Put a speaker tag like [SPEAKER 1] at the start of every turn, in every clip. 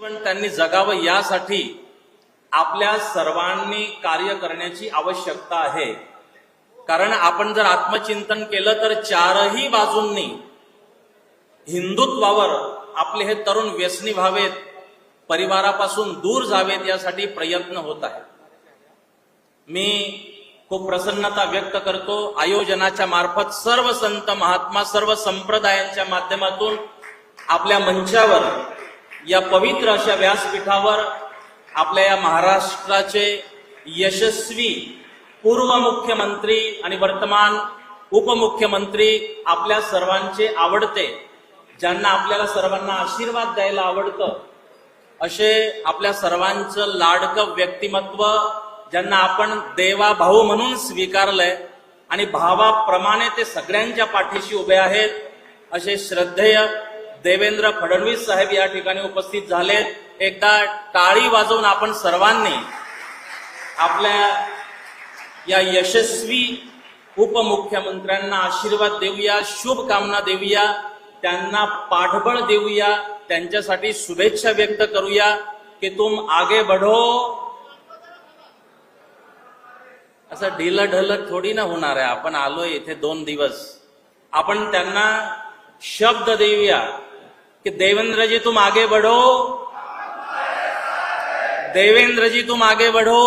[SPEAKER 1] पण त्यांनी जगावं यासाठी आपल्या सर्वांनी कार्य करण्याची आवश्यकता आहे. कारण आपण जर आत्मचिंतन केलं तर चारही बाजूंनी हिंदुत्वावर आपले हे तरुण व्यसनी व्हावेत, परिवारापासून दूर जावेत यासाठी प्रयत्न होत आहे. मी खूप प्रसन्नता व्यक्त करतो आयोजनाच्या मार्फत सर्व संत महात्मा सर्व संप्रदायांच्या माध्यमातून आपल्या मंचावर या पवित्र अशा व्यासपीठावर आपल्या या महाराष्ट्राचे यशस्वी पूर्व मुख्यमंत्री आणि वर्तमान उपमुख्यमंत्री, आपल्या सर्वांचे आवडते, ज्यांना आपल्याला सर्वांना आशीर्वाद द्यायला आवडतं, असे आपल्या सर्वांचं लाडकं व्यक्तिमत्व, ज्यांना आपण देवा भाऊ म्हणून स्वीकारलंय आणि भावाप्रमाणे ते सगळ्यांच्या पाठीशी उभे आहेत, असे श्रद्धेय देवेंद्र फडणवीस साहेब या ठिकाणी उपस्थित झालेत. एकदा टाळी वाजवून आपण सर्वांनी आपल्या या यशस्वी उपमुख्यमंत्र्यांना आशीर्वाद देऊया, शुभकामना देऊया, त्यांना पाठबळ देऊया, त्यांच्यासाठी शुभेच्छा व्यक्त करूया की तुम आगे बढ़ो. असं ढिलं ढलक थोडी ना होणार आहे. आपण आलोय इथे 2 दिवस, आपण त्यांना शब्द देऊया कि देवेंद्र जी तुम आगे बढ़ो, देवेंद्र जी तुम आगे बढ़ो.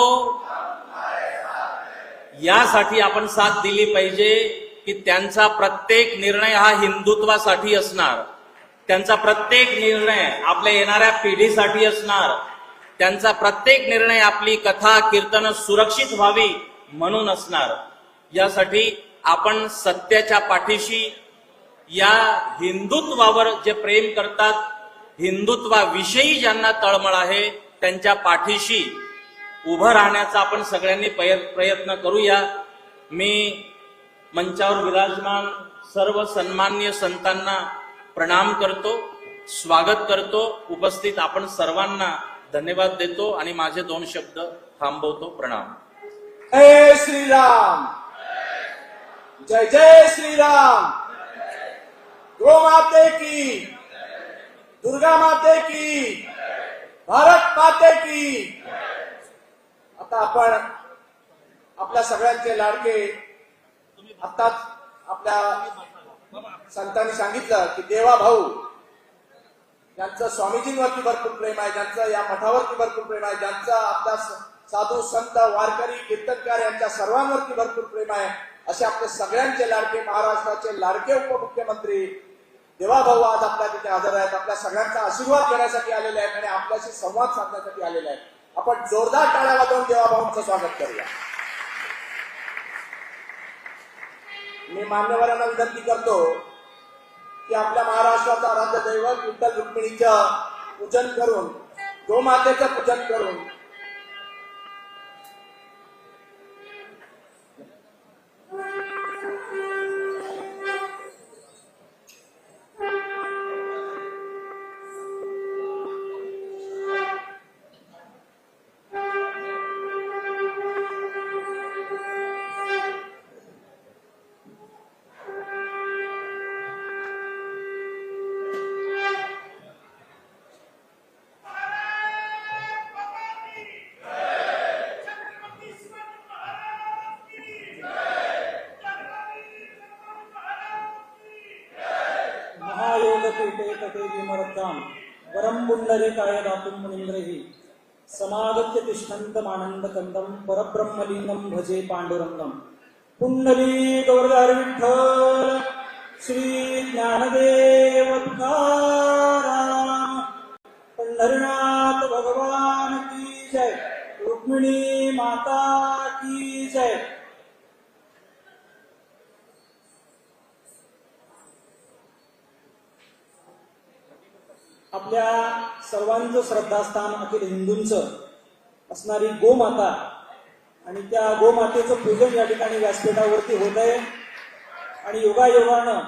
[SPEAKER 1] यासाठी आपण साथ दिली पाहिजे की त्यांचा प्रत्येक निर्णय हा हिंदुत्वासाठी असणार, त्यांचा प्रत्येक निर्णय आपल्या येणाऱ्या पिढीसाठी असणार, त्यांचा प्रत्येक निर्णय आपली कथा कीर्तन सुरक्षित व्हावी म्हणून असणार. यासाठी आपण सत्याच्या पाठीशी, या हिंदुत्वावर जे प्रेम करतात, हिंदुत्वाविषयी ज्यांना तळमळ आहे, त्यांच्या पाठीशी उभं राहण्याचा आपण सगळ्यांनी प्रयत्न करूया. मी मंचावर विराजमान सर्व सन्माननीय संतांना प्रणाम करतो, स्वागत करतो, उपस्थित आपण सर्वांना धन्यवाद देतो आणि माझे 2 शब्द थांबवतो. प्रणाम.
[SPEAKER 2] जय श्रीराम, जय जय श्रीराम. गो माते की, दुर्गा माते की, भारत माते की. आता आपण आपल्या सगळ्यांचे लाडके, आताच आपल्या संतांनी सांगितलं की देवा भाऊ, ज्यांचं स्वामीजींवरती भरपूर प्रेम आहे, ज्यांचं या मठावरती भरपूर प्रेम आहे, ज्यांचं आपल्या साधू संत वारकरी कीर्तनकार यांच्या सर्वांवरती भरपूर प्रेम आहे, असे आपले सगळ्यांचे लाडके, महाराष्ट्राचे लाडके उपमुख्यमंत्री देवा भाऊ आज आपल्या तिथे हजर आहेत. आपल्या सगळ्यांचा आशीर्वाद घेण्यासाठी आलेले आहेत आणि आपल्याशी संवाद साधण्यासाठी आलेले आहेत. आपण जोरदार टाळ्या वाजवून देवा भाऊंचं स्वागत करूया. मी मान्यवरांना विनंती करतो की आपल्या महाराष्ट्राचा आराध्य दैवत विठ्ठल रुक्मिणीचं पूजन करून, गोमातेचं पूजन करून
[SPEAKER 3] वरम पुंडरीकाय दातुं मुनीन्द्रैः समागत्य तिष्ठन्तमानन्द कंदं परब्रह्मलिंगं भजे पांडुरंगं. पुंडली गौरधार विठ्ठल श्री ज्ञानदेव तुकाराम. पंढरीनाथ भगवान की जय. रुक्मिणी माता की जय. आपल्या सर्वांचं श्रद्धास्थान अखिल हिंदूंचं असणारी गोमाता आणि त्या गोमातेचं पूजन या ठिकाणी व्यासपीठावरती होत आहे. आणि योगायोगानं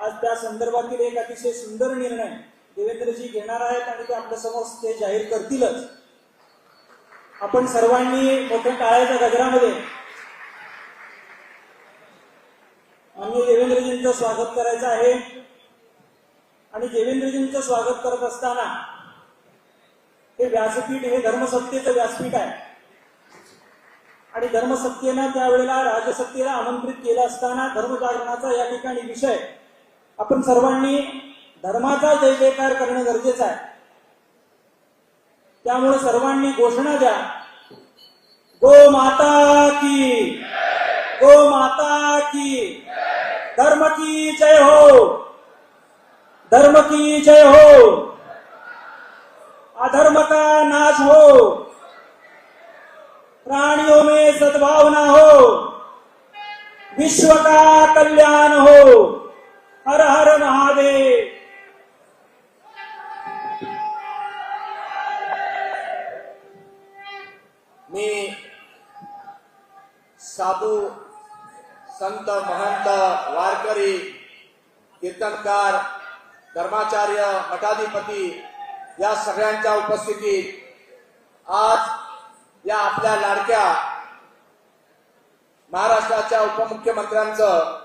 [SPEAKER 3] आज त्या संदर्भातील एक अतिशय सुंदर निर्णय देवेंद्रजी घेणार आहेत आणि ते आपल्या समोर ते जाहीर करतीलच. आपण सर्वांनी मोठ्या टाळ्याच्या गजरामध्ये माननीय देवेंद्रजींचं स्वागत करायचं आहे. आणि देवेंद्रजींचं स्वागत करत असताना हे व्यासपीठ हे धर्मसत्तेचं व्यासपीठ आहे आणि धर्मसत्तेनं त्यावेळेला राजसत्तेला आमंत्रित केलं असताना धर्मजागरणाचा या ठिकाणी विषय आपण सर्वांनी धर्माचा जय जयकार करणं गरजेचं आहे. त्यामुळे सर्वांनी घोषणा द्या, गो माता की, गो माता की, धर्म की जय हो, धर्म की जय हो, अधर्म का नाश हो, प्राणियों में सद्भावना हो, विश्व का कल्याण हो. हर हर महादेव.
[SPEAKER 2] मी साधू संत महंत वारकरी कीर्तनकार धर्माचार्य मठाधिपती या सगळ्यांच्या उपस्थितीत आज या आपल्या लाडक्या महाराष्ट्राच्या उपमुख्यमंत्र्यांचं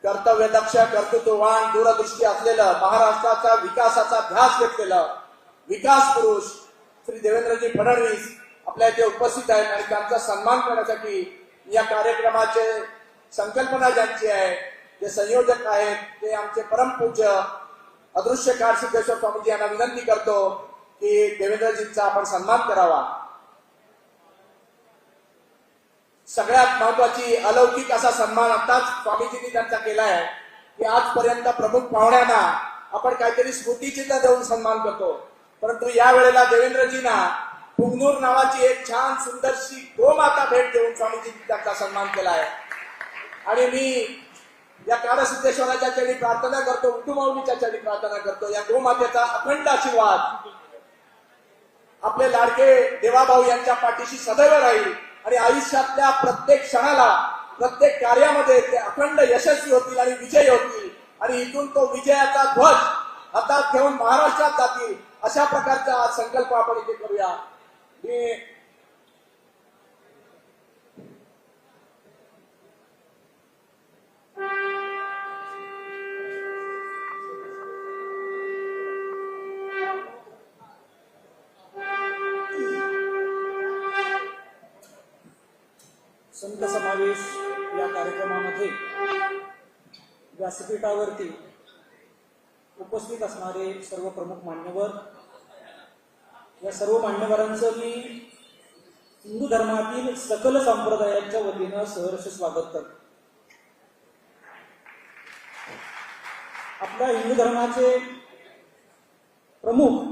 [SPEAKER 2] कर्तव्यदक्ष कर्तृत्ववान दूरदृष्टी असलेलं महाराष्ट्राचा विकासाचा ध्यास घेतलेलं विकास पुरुष श्री देवेंद्रजी फडणवीस आपल्या इथे उपस्थित आहेत आणि त्यांचा सन्मान करण्यासाठी या कार्यक्रमाचे संकल्पना ज्यांची आहे, जे संयोजक आहेत, ते आमचे परमपूज्य अदृश्य कार सिद्धेश्वर स्वामीजी यांना विनंती करतो की देवेंद्रजींचा आपण सन्मान करावा. सगळ्यात महत्वाची अलौकिक असा सन्मान आताच स्वामीजींनी त्यांचा केला आहे की आजपर्यंत प्रमुख पाहुण्यांना आपण काहीतरी स्मृतिचिन्ह देऊन सन्मान करतो, परंतु या वेळेला देवेंद्रजींना पुंगनूर नावाची एक छान सुंदरशी गोमाता भेट देऊन स्वामीजींनी त्यांचा सन्मान केला आहे. आणि मी या कारसिद्धेश्वराच्या चरणी प्रार्थना करतो, विठुमाऊलीच्या चरणी प्रार्थना करतो, या गोमातेचा अखंड आशीर्वाद आपले लाडके देवाभाऊ यांच्या पाठीशी सदैव राहील आणि आयुष्यातल्या प्रत्येक क्षणाला प्रत्येक कार्यामध्ये ते अखंड यशस्वी होतील आणि विजयी होतील आणि इथून तो विजयाचा ध्वज हातात घेऊन महाराष्ट्रात जातील, अशा प्रकारचा संकल्प आपण इथे करूया. मी
[SPEAKER 3] संत समावेश या कार्यक्रमामध्ये व्यासपीठावरती उपस्थित असणारे सर्व प्रमुख मान्यवर, या सर्व मान्यवरांचं मी हिंदू धर्मातील सकल संप्रदायांच्या वतीनं सहर्ष स्वागत करतो. आपल्या हिंदू धर्माचे प्रमुख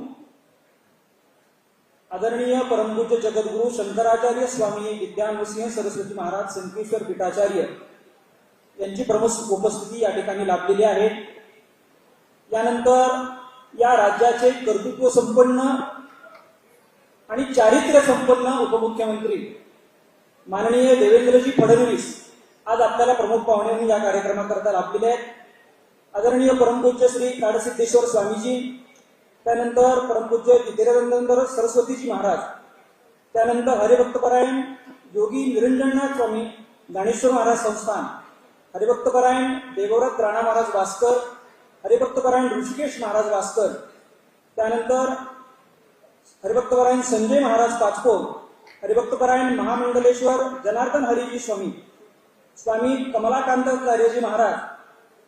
[SPEAKER 3] आदरणीय परमपूज्य जगद्गुरु शंकराचार्य स्वामी विद्यानसिंह सरस्वती महाराज संकेश्वर पीठाचार्य यांची प्रमुख उपस्थिती या ठिकाणी लाभलेली आहे. यानंतर या राज्याचे कर्तृत्व संपन्न आणि चारित्र्य संपन्न उपमुख्यमंत्री माननीय देवेंद्रजी फडणवीस आज आपल्याला प्रमुख पाहुणे म्हणून या कार्यक्रमाकरता लाभलेले आहेत. आदरणीय परमपूज्य श्री कारसिद्धेश्वर स्वामीजी, त्यानंतर परमपूज्य विद्यानंद सरस्वतीजी महाराज, त्यानंतर हरिभक्तपरायण योगी निरंजननाथ स्वामी ज्ञानेश्वर महाराज संस्थान, हरिभक्तपरायण देवव्रत राणा महाराज वास्कर, हरिभक्तपरायण ऋषिकेश महाराज वास्कर, त्यानंतर हरिभक्तपरायण संजय महाराज पाचपोर, हरिभक्तपरायण महामंडलेश्वर जनार्दन हरिजी स्वामी, स्वामी कमलाकांताचार्यजी महाराज,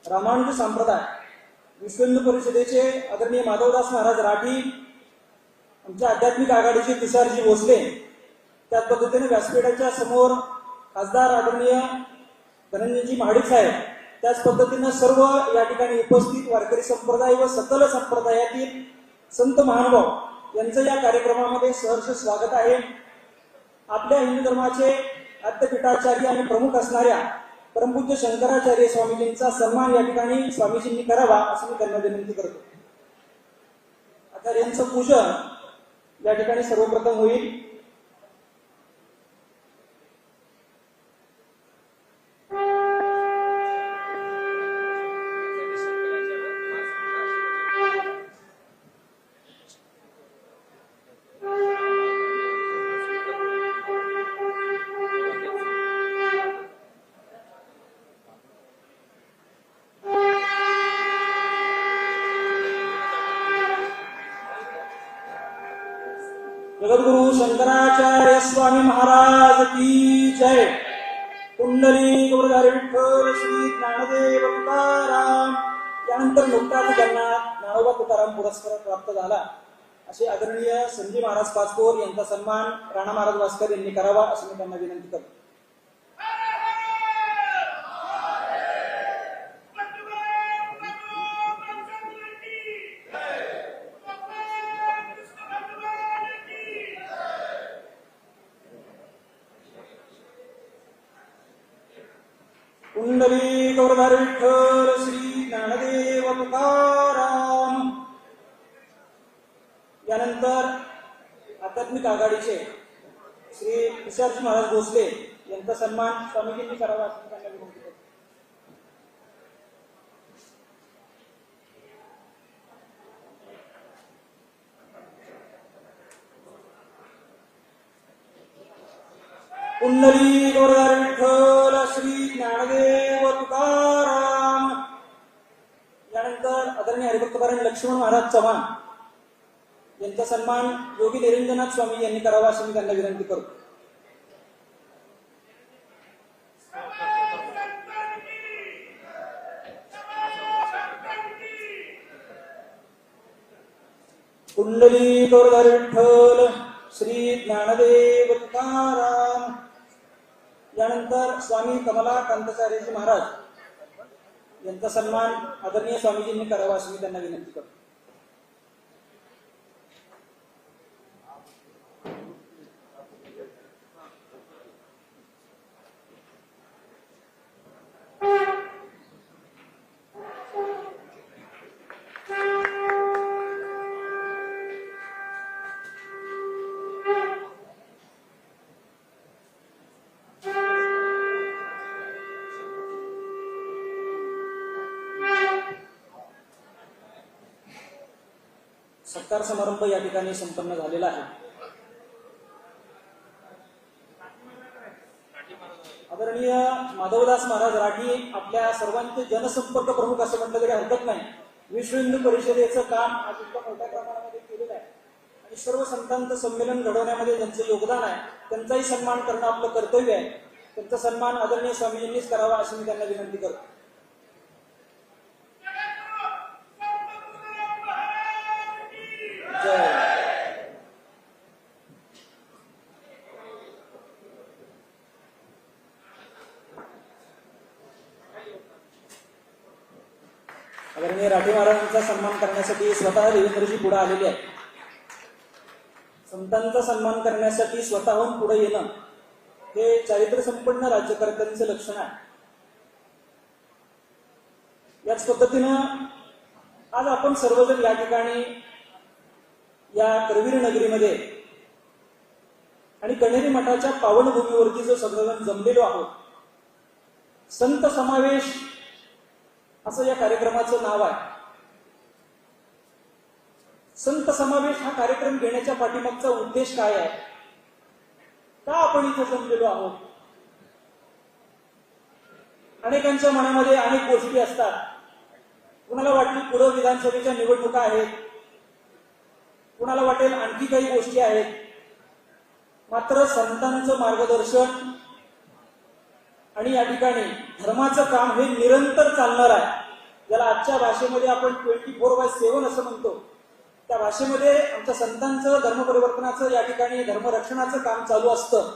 [SPEAKER 3] रामानुज संप्रदाय, विश्व हिंदू परिषदेचे आदरणीय माधवदास महाराज राठी, आमच्या आध्यात्मिक आघाडीचे तुषारजी भोसले, त्याच पद्धतीने व्यासपीठाच्या समोर खासदार आदरणीय धनंजयजी महाडिक साहेब, त्याच पद्धतीनं सर्व या ठिकाणी उपस्थित वारकरी संप्रदाय व सकल संप्रदायातील संत महानुभाव यांचं या कार्यक्रमामध्ये सहर्ष स्वागत आहे. आपल्या हिंदू धर्माचे आद्यपीठाचार्य आणि प्रमुख असणाऱ्या परमपूज्य शंकराचार्य स्वामीजींचा सन्मान या ठिकाणी स्वामीजींनी करावा असं मी त्यांना विनंती करतो. आता यांचं पूजन या ठिकाणी सर्वप्रथम होईल. जगद्गुरु शंकराचार्य स्वामी महाराज की जय. कुंडली गौरधारी विठ्ठल श्री ज्ञानदेव तुकाराम. यानंतर नुकताच त्यांना ज्ञानोबा तुकाराम पुरस्कार प्राप्त झाला. असे आदरणीय संजय महाराज पाचपोर यांचा सन्मान राणा महाराज भास्कर यांनी करावा अशी मी त्यांना विनंती करतो. कुंडली गौरधारी विठ्ठल श्री ज्ञानदेव तुकाराम. यानंतर आध्यात्मिक आघाडीचे श्री तुषारजी महाराज भोसले यांचा सन्मान स्वामीजींनी करावा असं त्यांना विनंती करतो. कुंडली गौरधारी विठ्ठल श्री ज्ञानदेव तुकाराम. यानंतर आदरणीय हरिभक्तपरायण लक्ष्मण महाराज चव्हाण यांचा सन्मान योगी निरंजनाथ स्वामी यांनी करावा अशी मी त्यांना विनंती करतो. कुंडली गौरधारी विठ्ठल श्री ज्ञानदेव तुकाराम. यानंतर स्वामी कमला कांताचार्यजी महाराज यांचा सन्मान आदरणीय स्वामीजींनी करावा अशी मी त्यांना विनंती करतो. सत्कार समारंभ या ठिकाणी संपन्न झालेला आहे. आदरणीय माधवदास महाराज राठी आपल्या सर्वांचे जनसंपर्क प्रमुख असं म्हटलं तरी हरकत नाही. विश्व हिंदू परिषदेचं काम आज इतक्या मोठ्या प्रमाणामध्ये केलेलं आहे आणि सर्व संतांचं संमेलन घडवण्यामध्ये ज्यांचं योगदान आहे त्यांचाही सन्मान करणं आपलं कर्तव्य आहे. त्यांचा सन्मान आदरणीय स्वामीजींनीच करावा अशी मी त्यांना विनंती करतो. आदरणीय राठी महाराजांचा सन्मान करण्यासाठी स्वतः देवेंद्रजी पुढे आलेले आहेत. संतांचा सन्मान करण्यासाठी स्वतःहून पुढे येणं हे चारित्र्य संपन्न राज्यकर्त्यांचं लक्षण आहे. याच पद्धतीनं आज आपण सर्वजण या ठिकाणी या करवीर नगरीमध्ये आणि कण्हेरी मठाच्या पावनभूमीवरती जो सगळेजण जमलेलो आहोत, संत समावेश असं या कार्यक्रमाचं नाव आहे. संत समावेश हा कार्यक्रम घेण्याच्या पाठीमागचा उद्देश काय आहे, का आपण इथे जमलेलो आहोत. अनेकांच्या मनामध्ये अनेक गोष्टी असतात. कुणाला वाटेल पुढे विधानसभेच्या निवडणुका आहेत, कुणाला वाटेल आणखी काही गोष्टी आहेत. मात्र संतांचं मार्गदर्शन आणि या ठिकाणी धर्माचं काम हे निरंतर चालणार आहे. ज्याला आजच्या भाषेमध्ये आपण 24/7 असं म्हणतो, त्या भाषेमध्ये आमच्या संतांचं धर्मपरिवर्तनाचं या ठिकाणी धर्मरक्षणाचं काम चालू असतं.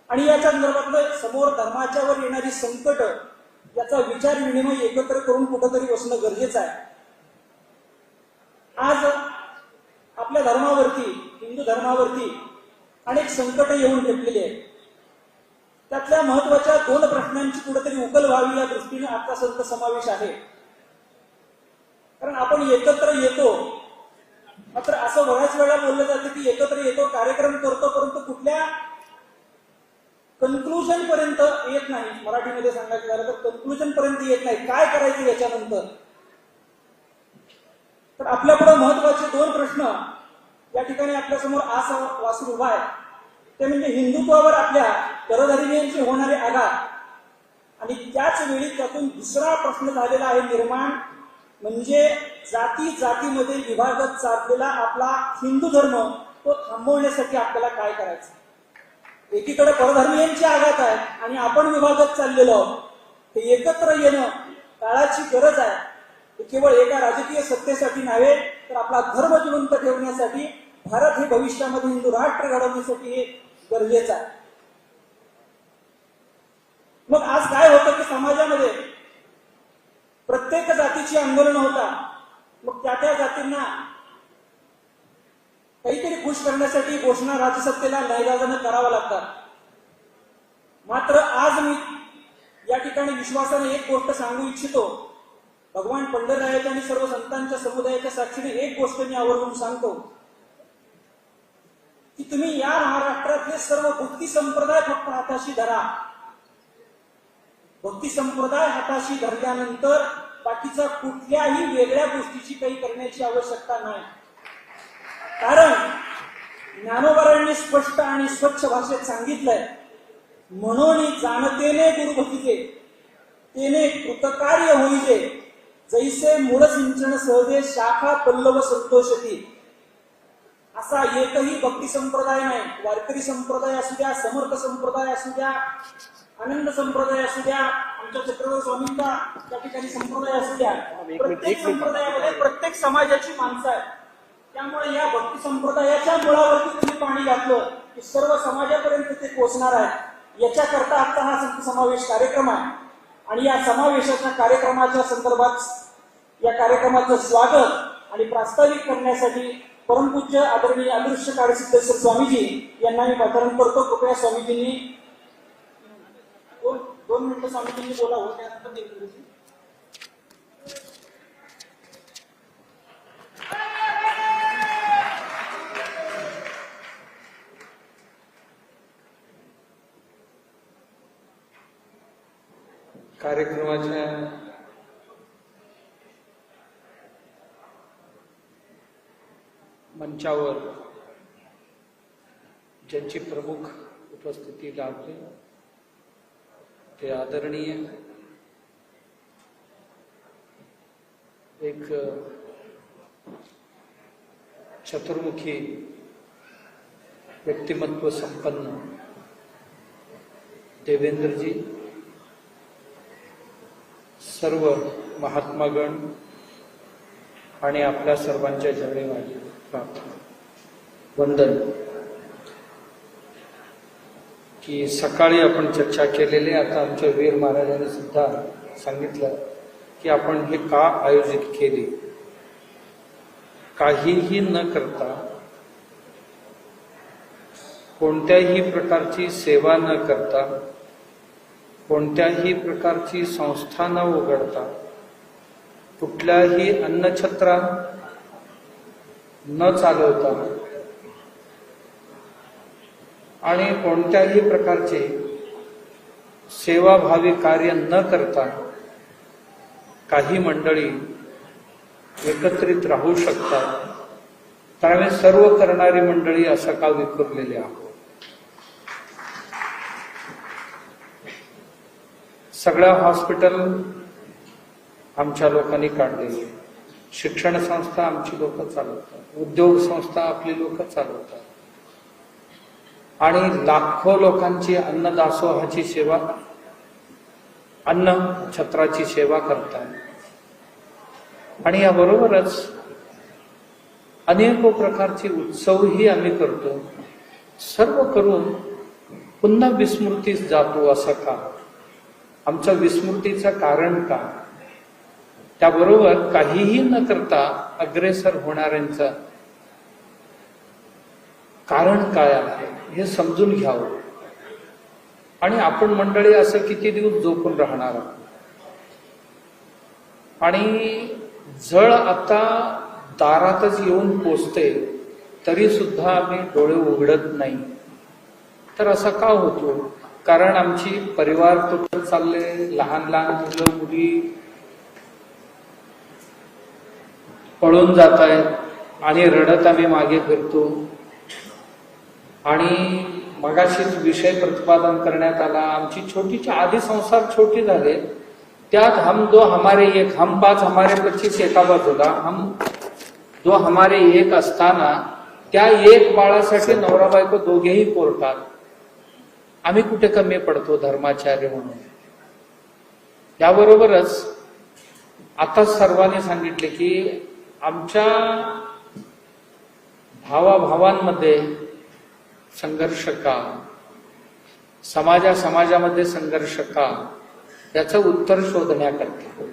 [SPEAKER 3] आणि याच्या संदर्भातलं समोर धर्माच्या वर येणारी संकट याचा विचार विनिमय एकत्र करून कुठंतरी बसणं गरजेचं आहे. आज आपल्या धर्मावरती, हिंदू धर्मावरती अनेक संकट येऊन ठेपलेली आहेत. त्यातल्या महत्वाच्या 2 प्रश्नांची कुठेतरी उकल व्हावी या दृष्टीने आजचा संत समावेश आहे. कारण आपण एकत्र येतो, मात्र असं बऱ्याच वेळा बोललं जातं की एकत्र येतो, कार्यक्रम करतो, परंतु कुठल्या कन्क्लुजन पर्यंत येत नाही. मराठीमध्ये सांगायचं झालं तर कन्क्लुजन पर्यंत येत नाही, काय करायचं याच्यानंतर. तर आपल्या पुढे महत्वाचे 2 प्रश्न या ठिकाणी आपल्यासमोर आज वासून उभा आहे. ते म्हणजे हिंदुत्वावर आपल्या करधारिणींचे होणारे आघात, आणि त्याच वेळी त्यातून दुसरा प्रश्न झालेला आहे निर्माण, म्हणजे जाती जातीमध्ये विभागत चाललेला आपला हिंदू धर्म तो थांबवण्यासाठी आपल्याला काय करायचं. एकीकडे परधर्मीयांची आघात आहे आणि आपण विभागात चाललेलो आहोत. हे एकत्र येणं काळाची गरज आहे. हे केवळ एका राजकीय सत्तेसाठी नव्हे तर आपला धर्म जिवंत ठेवण्यासाठी, भारत हे भविष्यामध्ये हिंदू राष्ट्र घडवण्यासाठी हे गरजेचं आहे. मग आज काय होतं की समाजामध्ये प्रत्येक जातीची आंदोलन होता. मग त्या जातींना काहीतरी खुश करण्यासाठी घोषणा राजसत्तेला नाईलाजाने कराव्या लागतात. मात्र आज मी या ठिकाणी विश्वासाने एक गोष्ट सांगू इच्छितो. भगवान पंढररायाच्या आणि सर्व संतांच्या समुदायाच्या साक्षीने एक गोष्ट मी आवर्जून सांगतो की तुम्ही या महाराष्ट्रातले सर्व भक्ती संप्रदाय फक्त हाताशी धरा. भक्ती संप्रदाय हाताशी धरल्यानंतर बाकीच्या कुठल्याही वेगळ्या गोष्टीची काही करण्याची आवश्यकता नाही. कारण ज्ञानोबारांनी स्पष्ट आणि स्वच्छ भाषेत सांगितलंय, म्हणून जाणतेने गुरुभक्तीचे तेने कृतकार्य होईजे, जैसे मूळ सिंचन सहजे शाखा पल्लव संतोषती. असा एकही भक्ती संप्रदाय नाही. वारकरी संप्रदाय असू द्या, समर्थ संप्रदाय असू द्या, आनंद संप्रदाय असू द्या, आमच्या चक्रवर्ती स्वामींचा त्या ठिकाणी संप्रदाय असू द्या, प्रत्येक संप्रदायामध्ये प्रत्येक समाजाची माणसं आहेत. त्यामुळे या भक्ती संप्रदायाच्या मुळावरती तुम्ही पाणी घातलं की सर्व समाजापर्यंत ते पोहोचणार आहे. याच्याकरता आता हा संत समावेश कार्यक्रम आहे आणि या समावेशाच्या कार्यक्रमाच्या संदर्भात या कार्यक्रमाचं स्वागत आणि प्रास्ताविक करण्यासाठी परमपूज्य आदरणीय अदृश्य कार्यसिद्धेश्वर स्वामीजी यांना मी पाचारण करतो. कृपया स्वामीजींनी दोन मिनिटं स्वामीजींनी बोलावं. त्यानंतर देखील
[SPEAKER 4] कार्यक्रमाच्या मंचावर ज्यांची प्रमुख उपस्थिती लाभली ते आदरणीय एक चतुर्मुखी व्यक्तिमत्व संपन्न देवेंद्रजी, सर्व महात्मागण आणि आपल्या सर्वांच्या जवळीवाली प्रार्थना वंदन. की सकाळी आपण चर्चा केलेली, आता आमच्या वीर महाराजांनी सुद्धा सांगितलं की आपण हे का आयोजित केली. काहीही न करता, कोणत्याही प्रकारची सेवा न करता, कोणत्याही प्रकारची संस्था न उघडता, कुठल्याही अन्नछत्रा न चालवता आणि कोणत्याही प्रकारचे सेवाभावी कार्य न करता काही मंडळी एकत्रित राहू शकतात. तर आम्ही सर्व करणारी मंडळी असं का विखुरलेले आहोत. सगळ्या हॉस्पिटल आमच्या लोकांनी काढलेली, शिक्षण संस्था आमची लोक चालवतात, उद्योग संस्था आपली लोक चालवतात आणि लाखो लोकांची अन्नदासोहाची सेवा, अन्न छत्राची सेवा करतात. आणि याबरोबरच अनेक प्रकारचे उत्सवही आम्ही करतो. सर्व करून पुन्हा विस्मृतीस जातो असं का? आमच्या विस्मृतीचं कारण का? त्याबरोबर काहीही न करता अग्रेसर होणाऱ्यांचं कारण काय आहे हे समजून घ्यावं. आणि आपण मंडळी असं किती दिवस झोपून राहणार आहोत. आणि जळ आता दारातच येऊन पोचते तरी सुद्धा आम्ही डोळे उघडत नाही. तर असं का होतो? कारण आमची परिवार तुटत चालले, लहान लहान मुलं मुली पळून जात आहेत आणि रडत आम्ही मागे फिरतो. आणि मगाशीच विषय प्रतिपादन करण्यात आला, आमची छोटीची आधी संसार छोटी झाले, त्यात हम दो हमारे एक, हम 5 हमारे 25 एका बाजूला, हम दो हमारे एक असताना त्या एक बाळासाठी नवरा बायको दोघेही कोर्टात. आम्ही कुठे कमी पडतो धर्माचार्य म्हणून. याबरोबरच आता सर्वांनी सांगितले की आमच्या भावाभावांमध्ये संघर्ष का, समाजामध्ये संघर्ष का, याचं उत्तर शोधण्याकरता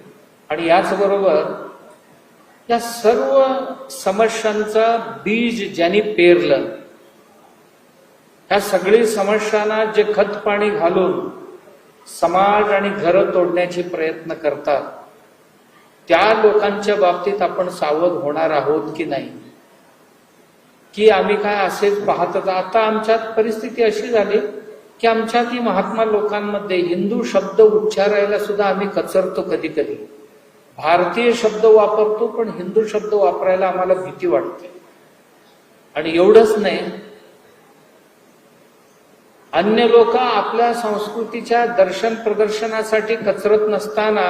[SPEAKER 4] आणि याचबरोबर या सर्व समस्यांचं बीज ज्यांनी पेरलं, या सगळी समस्यांना जे खत पाणी घालून समाज आणि घरं तोडण्याचे प्रयत्न करतात, त्या लोकांच्या बाबतीत आपण सावध होणार आहोत की नाही, की आम्ही काय असेच पाहतच. आता आमच्यात परिस्थिती अशी झाली की आमच्यात महात्मा लोकांमध्ये हिंदू शब्द उच्चारायला सुद्धा आम्ही कचरतो. कधी कधी भारतीय शब्द वापरतो, पण हिंदू शब्द वापरायला आम्हाला भीती वाटते. आणि एवढंच नाही, अन्य लोक आपल्या संस्कृतीच्या दर्शन प्रदर्शनासाठी कचरत नसताना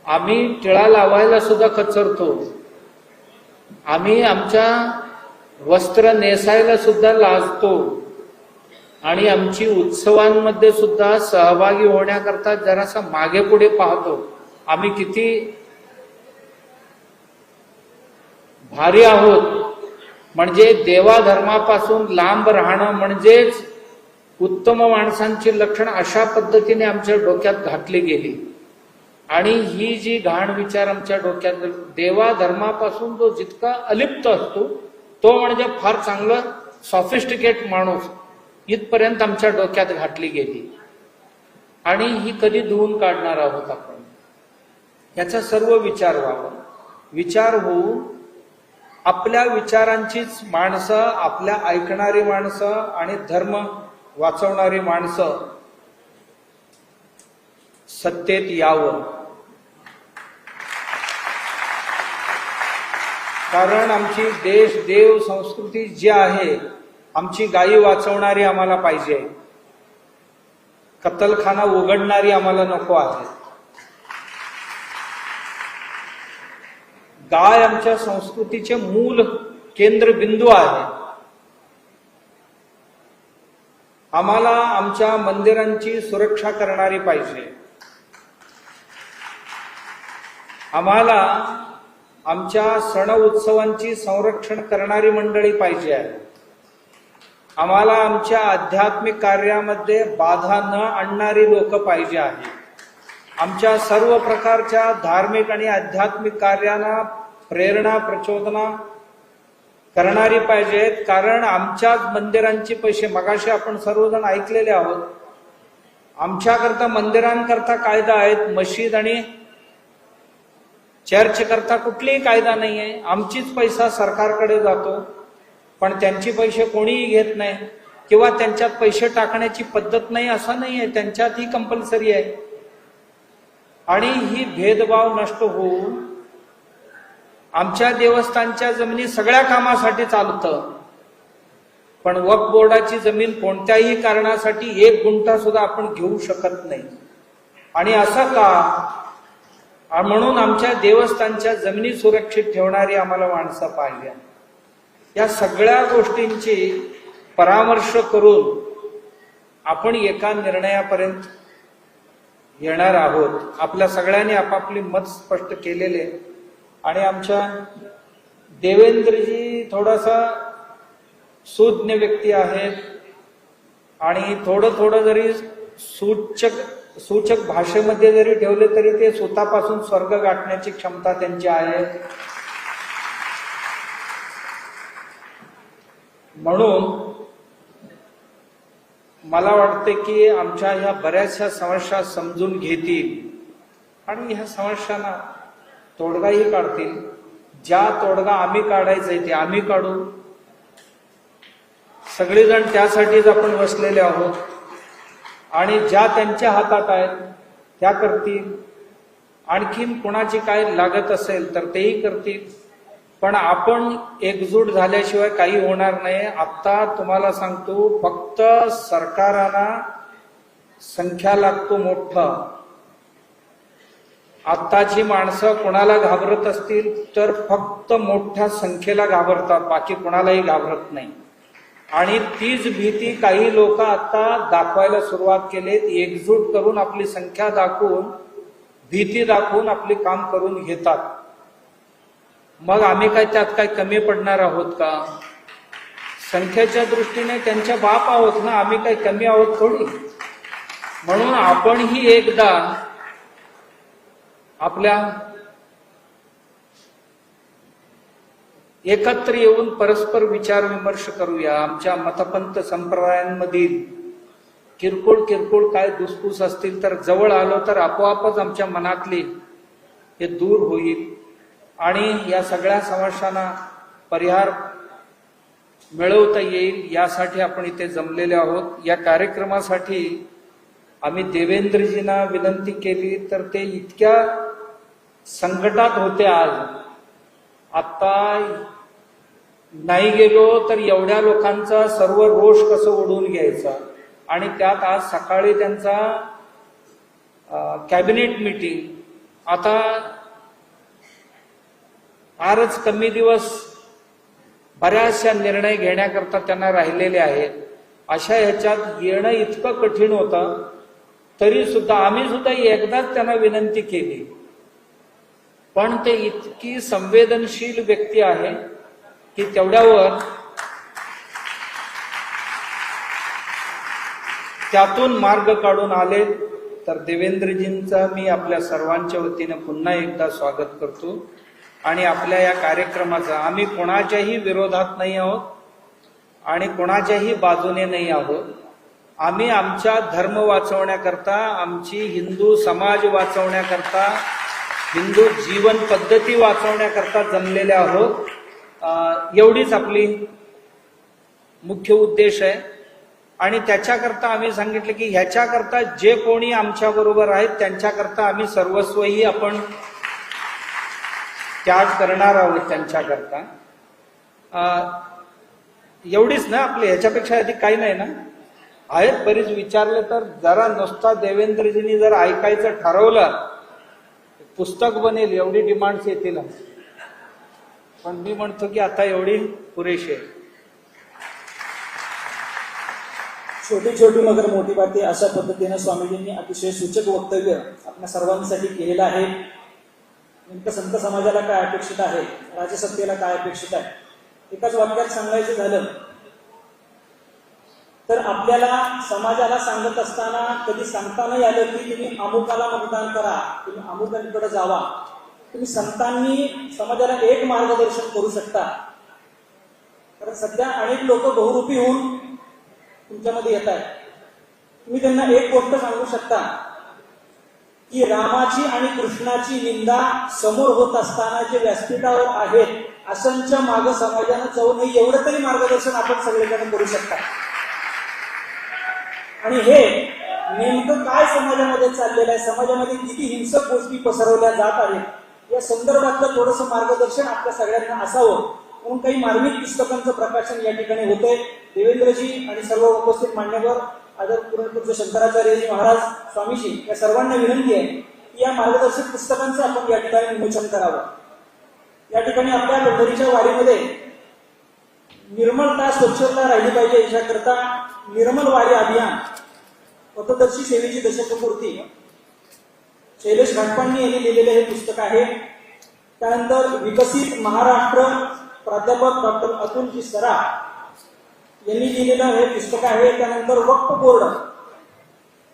[SPEAKER 4] आम्ही टिळा लावायला सुद्धा कचरतो. आम्ही आमच्या वस्त्र नेसायला सुद्धा लाजतो आणि आमची उत्सवांमध्ये सुद्धा सहभागी होण्याकरता जरासा मागे पुढे पाहतो. आम्ही किती भारी आहोत. म्हणजे देवाधर्मापासून लांब राहणं म्हणजेच उत्तम माणसांची लक्षणं अशा पद्धतीने आमच्या डोक्यात घातली गेली. आणि ही जी घाण विचार आमच्या डोक्यात, देवाधर्मापासून जो जितका अलिप्त असतो तो म्हणजे फार चांगलं सॉफिस्टिकेट माणूस, इथपर्यंत आमच्या डोक्यात घातली गेली. आणि ही कधी धुवून काढणार आहोत आपण, याचा सर्व विचार व्हावा. विचार होऊन आपल्या विचारांचीच माणसं, आपल्या ऐकणारी माणसं आणि धर्म वाचवणारी माणसं सत्तेत यावं. कारण आमची देश देव संस्कृती जी आहे, आमची गायी वाचवणारी आम्हाला पाहिजे, कत्तलखाना उघडणारी आम्हाला नको आहे. गाय आमच्या संस्कृतीचे मूल केंद्रबिंदू आहे. आम्हाला आमच्या मंदिरांची सुरक्षा करणारी पाहिजे. आम्हाला आमच्या सण उत्सवांची संरक्षण करणारी मंडळी पाहिजे आहे. आम्हाला आमच्या आध्यात्मिक कार्यामध्ये बाधा न आणणारी लोक पाहिजे आहेत. आमच्या सर्व प्रकारच्या धार्मिक आणि आध्यात्मिक कार्यांना प्रेरणा प्रचोदना करणारी पाहिजेत. कारण आमच्याच मंदिरांचे पैसे, मगाशी आपण सर्वजण ऐकलेले आहोत, आमच्याकरता मंदिरांकरता कायदा आहेत, मशीद आणि चर्च करता कुठलीही कायदा नाही आहे. आमचीच पैसा सरकारकडे जातो, पण त्यांचे पैसे कोणीही घेत नाही किंवा त्यांच्यात पैसे टाकण्याची पद्धत नाही असं नाही आहे, त्यांच्यात ही कंपल्सरी आहे. आणि ही भेदभाव नष्ट होऊन आमच्या देवस्थानच्या जमिनी सगळ्या कामासाठी चालतं, पण वक्फ बोर्डाची जमीन कोणत्याही कारणासाठी 1 गुंठा सुद्धा आपण घेऊ शकत नाही. आणि असं का? म्हणून आमच्या देवस्थानच्या जमिनी सुरक्षित ठेवणारी आम्हाला माणसं पाहिजे. या सगळ्या गोष्टींची परामर्श करून आपण एका निर्णयापर्यंत येणार आहोत. आपल्या सगळ्यांनी आपापली मत स्पष्ट केलेले. आणि आमच्या देवेंद्रजी थोडासा सुज्ञ व्यक्ती आहेत आणि थोडं जरी सूचक भाषेमध्ये जरी ठेवले तरी ते स्वतःपासून स्वर्ग गाठण्याची क्षमता त्यांची आहे. म्हणून मला वाटते की आमच्या ह्या बऱ्याचशा समस्या समजून घेतील आणि ह्या समस्यांना तोडगाही काढतील. ज्या तोडगा आम्ही काढायचंय ते आम्ही काढू. सगळेजण त्यासाठीच आपण बसलेले आहोत आणि ज्या त्यांच्या हातात आहेत त्या करतील. आणखीन कोणाची काय लागत असेल तर तेही करतील. पण आपण एकजूट झाल्याशिवाय काही होणार नाही. आता तुम्हाला सांगतो, फक्त सरकारांना संख्या लागतो मोठा, आत्ताची माणसं कोणाला घाबरत असतील तर फक्त मोठ्या संख्येला घाबरतात, बाकी कोणालाही घाबरत नाही. आणि तीच भीती काही लोक आता दाखवायला सुरुवात केलीत. एकजूट करून आपली संख्या दाखवून, भीती दाखवून आपले काम करून घेतात. मग आम्ही काय त्यात काय कमी पडणार आहोत का? संख्येच्या दृष्टीने त्यांच्या बाप आहोत ना, आम्ही काय कमी आहोत थोडी. म्हणून आपणही एकदा आपल्या एकत्र येऊन परस्पर विचार विमर्श करूया. आमच्या मतपंथ संप्रदायांमधील किरकोळ काय दुसपूस असतील तर जवळ आलो तर आपोआपच आमच्या मनातली हे दूर होईल आणि या सगळ्या समस्यांना परिहार मिळवता येईल. यासाठी आपण इथे जमलेले आहोत. या कार्यक्रमासाठी आम्ही देवेंद्रजींना विनंती केली तर ते इतक्या संकटात होते. आज आता नाही गेलो तर एवढ्या लोकांचा सर्व रोष कसं ओढून घ्यायचा. आणि त्यात आज सकाळी त्यांचा कॅबिनेट मीटिंग. आता फारच कमी दिवस बऱ्याचशा निर्णय घेण्याकरता त्यांना राहिलेले आहेत. अशा ह्याच्यात येणं इतकं कठीण होतं. तरी सुद्धा आम्ही सुद्धा एकदाच त्यांना विनंती केली, पण ते इतकी संवेदनशील व्यक्ती आहे की तेवढ्यावर त्यातून मार्ग काढून आले. तर देवेंद्रजींचा मी आपल्या सर्वांच्या वतीने पुन्हा एकदा स्वागत करतो. आणि आपल्या या कार्यक्रमाचा आम्ही कोणाच्याही विरोधात नाही आहोत आणि कोणाच्याही बाजूने नाही आहोत. आम्ही आमचा धर्म वाचवण्याकरता, आमची हिंदू समाज वाचवण्याकरता, हिंदू जीवन पद्धती वाचवण्याकरता जमलेले आहोत. एवढीच आपली मुख्य उद्देश आहे. आणि त्याच्याकरता आम्ही सांगितलं की ह्याच्याकरता जे कोणी आमच्या बरोबर आहेत त्यांच्याकरता आम्ही सर्वस्वही आपण त्याग करणार आहोत त्यांच्याकरता. एवढीच ना आपले, ह्याच्यापेक्षा अधिक काही नाही ना. आहेत बरीच विचारले तर जरा नुसता देवेंद्रजींनी जर ऐकायचं ठरवलं पुस्तक बनेल एवढी डिमांड्स येतील. पण मी म्हणतो की आता एवढी पुरेशी आहे.
[SPEAKER 3] छोटी छोटी मगर मोठी बाते अशा पद्धतीने स्वामीजींनी अतिशय सूचक वक्तव्य आपल्या सर्वांसाठी केलेलं आहे. नेमकं संत समाजाला काय अपेक्षित आहे, राजसत्तेला काय अपेक्षित आहे, एकाच वाक्यात सांगायचं झालं तर आपल्याला समाजाला सांगत असताना कधी सांगता नाही आलं की तुम्ही अमुकाला मतदान करा, तुम्ही अमुकांकडे जावा. तुम्ही संतांनी समाजाला एक मार्गदर्शन करू शकता. कारण सध्या अनेक लोक बहुरूपी होऊन तुमच्यामध्ये येत आहेत. तुम्ही त्यांना एक गोष्ट सांगू शकता की रामाची आणि कृष्णाची निंदा समोर होत असताना जे व्यासपीठावर आहेत अशांच्या माग समाजानं जाऊ नये एवढं तरी मार्गदर्शन आपण सगळीकडे करू शकता. आणि हे नेमकं काय समाजामध्ये चाललेलं आहे, समाजामध्ये किती हिंसक गोष्टी पसरवल्या जात आहेत या संदर्भातलं थोडंसं मार्गदर्शन आपल्या सगळ्यांना असावं म्हणून काही मार्मिक पुस्तकांचं प्रकाशन या ठिकाणी होतंय. देवेंद्रजी आणि सर्व उपस्थित मान्यवर आदरणीय शंकराचार्यजी महाराज स्वामीजी या सर्वांना विनंती आहे की या मार्गदर्शक पुस्तकांचं आपण या ठिकाणी विमोचन करावं. या ठिकाणी आपल्या पंढरीच्या वारीमध्ये निर्मलता स्वच्छता राहिली पाहिजे याच्याकरता निर्मल वारी अभियान पथदर्शी सेवेची दशकपूर्ती शैलेश घाटपांनी यांनी लिहिलेले हे पुस्तक आहे. त्यानंतर विकसित महाराष्ट्र प्राध्यापक डॉक्टर अतुलजी सराफ यांनी लिहिलेलं हे पुस्तक आहे. त्यानंतर वक्फ बोर्ड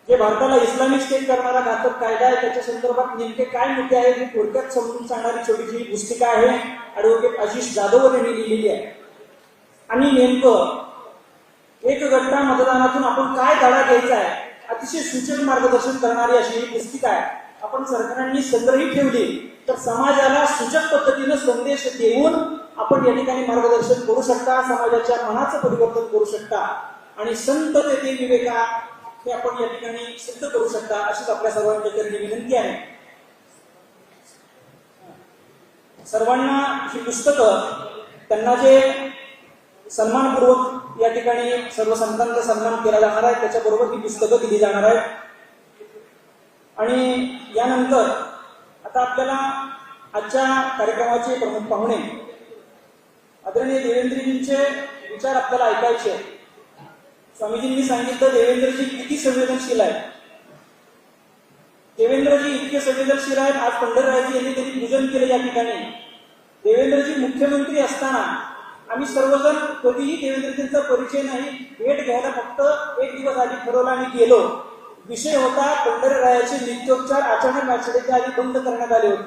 [SPEAKER 3] जे भारताला इस्लामिक स्टेट करणारा घातक कायदा आहे त्याच्या संदर्भात नेमके काय मुद्दे आहेत हे थोडक्यात समजून सांगणारी छोटीशी पुस्तिका आहे. ॲडव्होकेट आशिष जाधव यांनी लिहिलेली आहे. आणि नेमकं एक गट्टा मतदानातून आपण काय धडा घ्यायचा आहे अतिशय सूचक मार्गदर्शन करणारी अशी ही पुस्तिका आहे. आपण सरकारांनी संग्रहित ठेवली तर समाजाला सूचक पद्धतीनं संदेश देऊन आपण या ठिकाणी मार्गदर्शन करू शकता, समाजाच्या मनाचं परिवर्तन करू शकता आणि संत तेथे विवेका हे आपण या ठिकाणी सिद्ध करू शकता अशीच आपल्या सर्वांच्या चरणी विनंती आहे. सर्वांना ही पुस्तकं त्यांना जे सन्मानपूर्वक या ठिकाणी सर्व संतांचा सन्मान केला जाणार आहे त्याच्याबरोबर ही पुस्तकं दिली जाणार आहेत. आणि यानंतर आता आपल्याला आजच्या कार्यक्रमाचे प्रमुख पाहुणे आदरणीय देवेंद्रजींचे विचार आपल्याला ऐकायचे आहेत. स्वामीजींनी सांगितलं देवेंद्रजी किती संवेदनशील आहेत. देवेंद्रजी इतके संवेदनशील आहेत. आज पंढररायजी यांनी त्यांनी पूजन केलं या ठिकाणी. देवेंद्रजी मुख्यमंत्री असताना आम्ही सर्वजण कधीही देवेंद्रजींचा परिचय नाही, भेट घ्यायला फक्त एक दिवस आधी ठरवला आणि गेलो. विषय होता पंढररायाचे नित्योपचार अचानक नाशिकच्या आधी बंद करण्यात आले होते.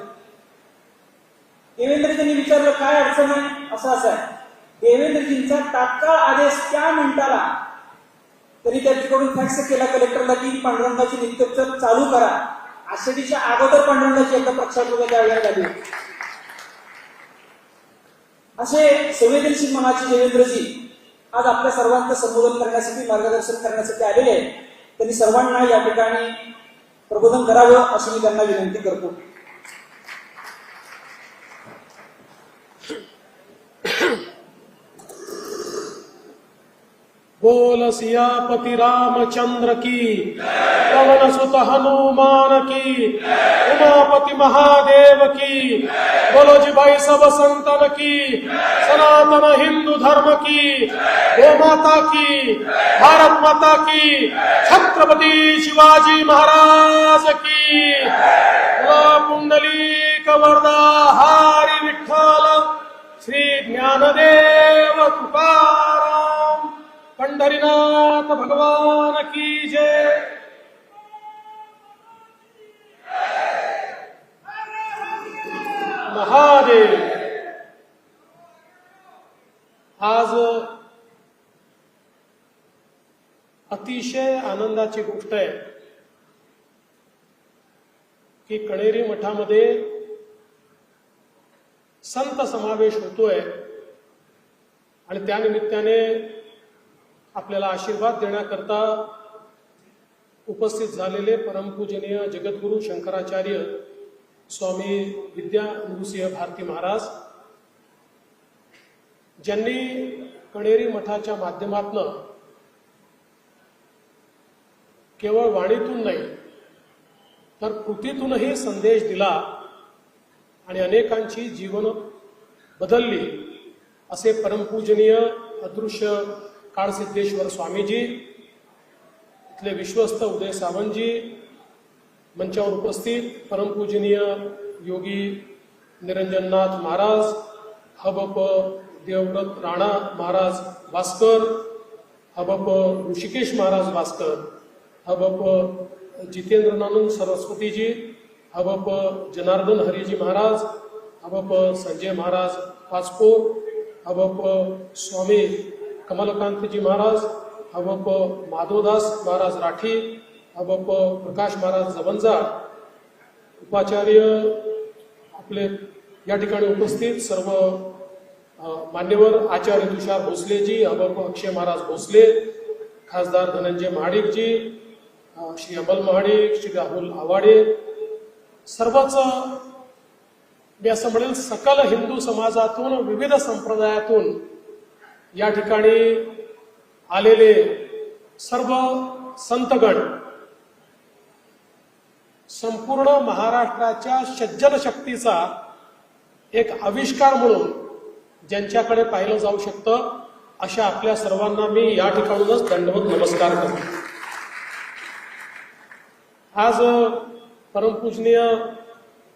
[SPEAKER 3] देवेंद्रजींनी विचारलं काय अडचण आहे. असं आहे देवेंद्रजींचा तात्काळ आदेश त्या मिनिटाला तरी त्यांच्याकडून फॅक्स केला कलेक्टरला की पांडुरंगाची नित्योपचार चालू करा. आषाढीच्या अगोदर पांडुरंगाची एकदा प्रक्षापूजा त्यावेळेला झाली. असे संवेदनशील मनाचे देवेंद्रजी आज आपल्या सर्वांचं संबोधन करण्यासाठी मार्गदर्शन करण्यासाठी आलेले आहेत. त्यांनी सर्वांना या ठिकाणी प्रबोधन करावं अशी मी त्यांना विनंती करतो.
[SPEAKER 5] बोल सियापति रामचंद्र की, पवन सुत हनुमान की, उमापति महादेव की, बोलो जी भाई सब संतन की, सनातन हिंदू धर्म की, गो माता की, भारत माता की, छत्रपति शिवाजी महाराज की, पुंडलीक वरदा हरी विठ्ठल, श्री ज्ञानदेव तुकाराम, पंढरीनाथ भगवान की जय. महादेव. आज अतिशय आनंदाची गोष्ट आहे की कणेरी मठामध्ये संत समावेश होतोय आणि त्यानिमित्ताने आपल्याला आशीर्वाद देण्याकरता उपस्थित झालेले परमपूजनीय जगद्गुरु शंकराचार्य स्वामी विद्या नृसिंह भारती महाराज, ज्यांनी कणेरी मठाच्या माध्यमातून केवळ वाणीतून नाही तर कृतीतूनही संदेश दिला आणि अनेकांची जीवन बदलली, असे परमपूजनीय अदृश्य काळसिद्धेश्वर स्वामीजी, इथले विश्वस्त उदय सावंतजी, मंचावर उपस्थित परमपूजनीय योगी निरंजननाथ महाराज, हबप देवव्रत राणा महाराज भास्कर, हबप ऋषिकेश महाराज भास्कर, हबप जितेंद्रनानंद सरस्वतीजी, हबप जनार्दन हरिजी महाराज, हबप संजय महाराज पाचपोर, हबप स्वामी कमलकांतजी महाराज, हबप माधवदास महाराज राठी, हबप प्रकाश महाराज जवंजा, उपाचार्य आपले या ठिकाणी उपस्थित सर्व मान्यवर आचार्य तुषार भोसलेजी, हबप अक्षय महाराज भोसले, खासदार धनंजय महाडिकजी, श्री अमल महाडिक, श्री राहुल आवाडे, सर्वच मी असं म्हणेल सकल हिंदू समाजातून विविध संप्रदायातून या ठिकाणी आलेले सर्व संतगण संपूर्ण महाराष्ट्राच्या सज्जन शक्तीचा एक आविष्कार म्हणून ज्यांच्याकडे पाहिलं जाऊ शकतं अशा आपल्या सर्वांना मी या ठिकाणूनच दंडवत नमस्कार करतो. आज परमपूजनीय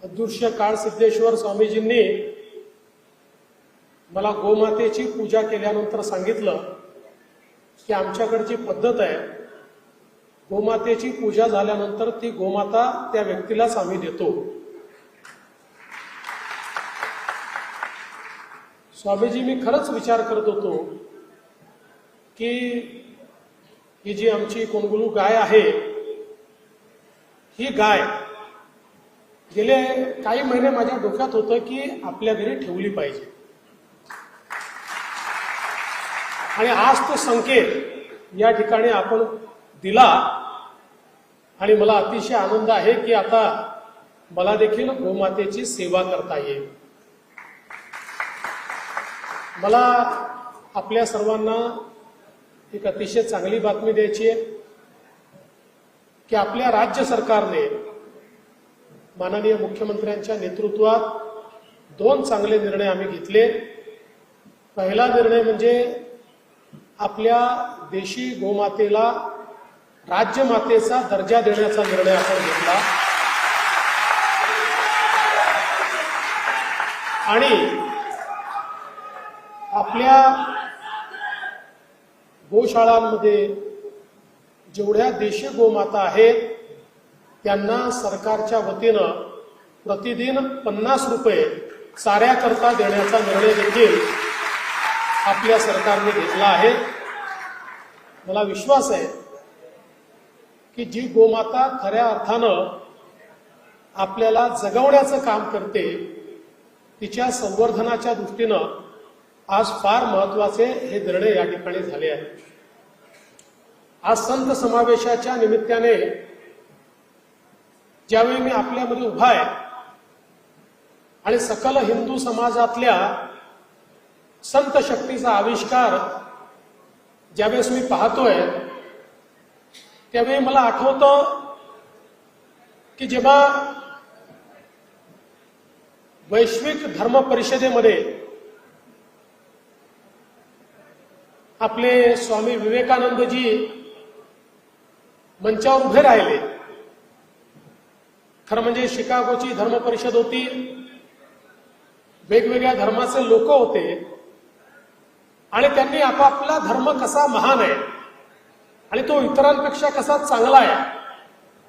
[SPEAKER 5] अदृश्य काळसिद्धेश्वर स्वामीजींनी मला गोमातेची पूजा केल्यानंतर सांगितलं की आमच्याकडची पद्धत आहे, गोमातेची पूजा झाल्यानंतर ती गोमाता त्या व्यक्तीलाच आम्ही देतो. स्वामीजी, मी खरंच विचार करत होतो की ही जी आमची कोणगुलू गाय आहे, ही गाय गेले काही महिने माझ्या डोक्यात होतं की आपल्या घरी ठेवली पाहिजे आणि आज तो संकेत या ठिकाणी आपण दिला आणि मला अतिशय आनंद आहे की आता मला देखील गोमातेची सेवा करता येईल. मला आपल्या सर्वांना एक अतिशय चांगली बातमी द्यायची आहे की आपल्या राज्य सरकारने माननीय मुख्यमंत्र्यांच्या नेतृत्वात 2 चांगले निर्णय आम्ही घेतले. पहिला निर्णय म्हणजे आपल्या देशी गोमातेला राज्यमातेचा दर्जा देण्याचा निर्णय आपण घेतला आणि आपल्या गोशाळांमध्ये जेवढ्या देशी गोमाता आहेत त्यांना सरकारच्या वतीनं प्रतिदिन 50 रुपये चाऱ्याकरता देण्याचा निर्णय देखील आपल्या सरकारने घेतला आहे. मला विश्वास आहे की जी गोमाता खऱ्या अर्थानं आपल्याला जगवण्याचं काम करते तिच्या संवर्धनाच्या दृष्टीनं आज फार महत्वाचे हे निर्णय या ठिकाणी झाले आहेत. आज संत समावेशाच्या निमित्ताने ज्यावेळी मी आपल्यामध्ये उभा आहे आणि सकल हिंदू समाजातल्या संत शक्तीचा आविष्कार ज्यावेळेस मी पाहतोय त्यावेळी मला आठवतं की जेव्हा वैश्विक धर्म परिषदेमध्ये आपले स्वामी विवेकानंदजी मंचावर उभे राहिले. खरं म्हणजे शिकागोची धर्म परिषद होती, वेगवेगळ्या धर्माचे लोक होते आणि त्यांनी आपापला धर्म कसा महान आहे आणि तो इतरांपेक्षा कसा चांगला आहे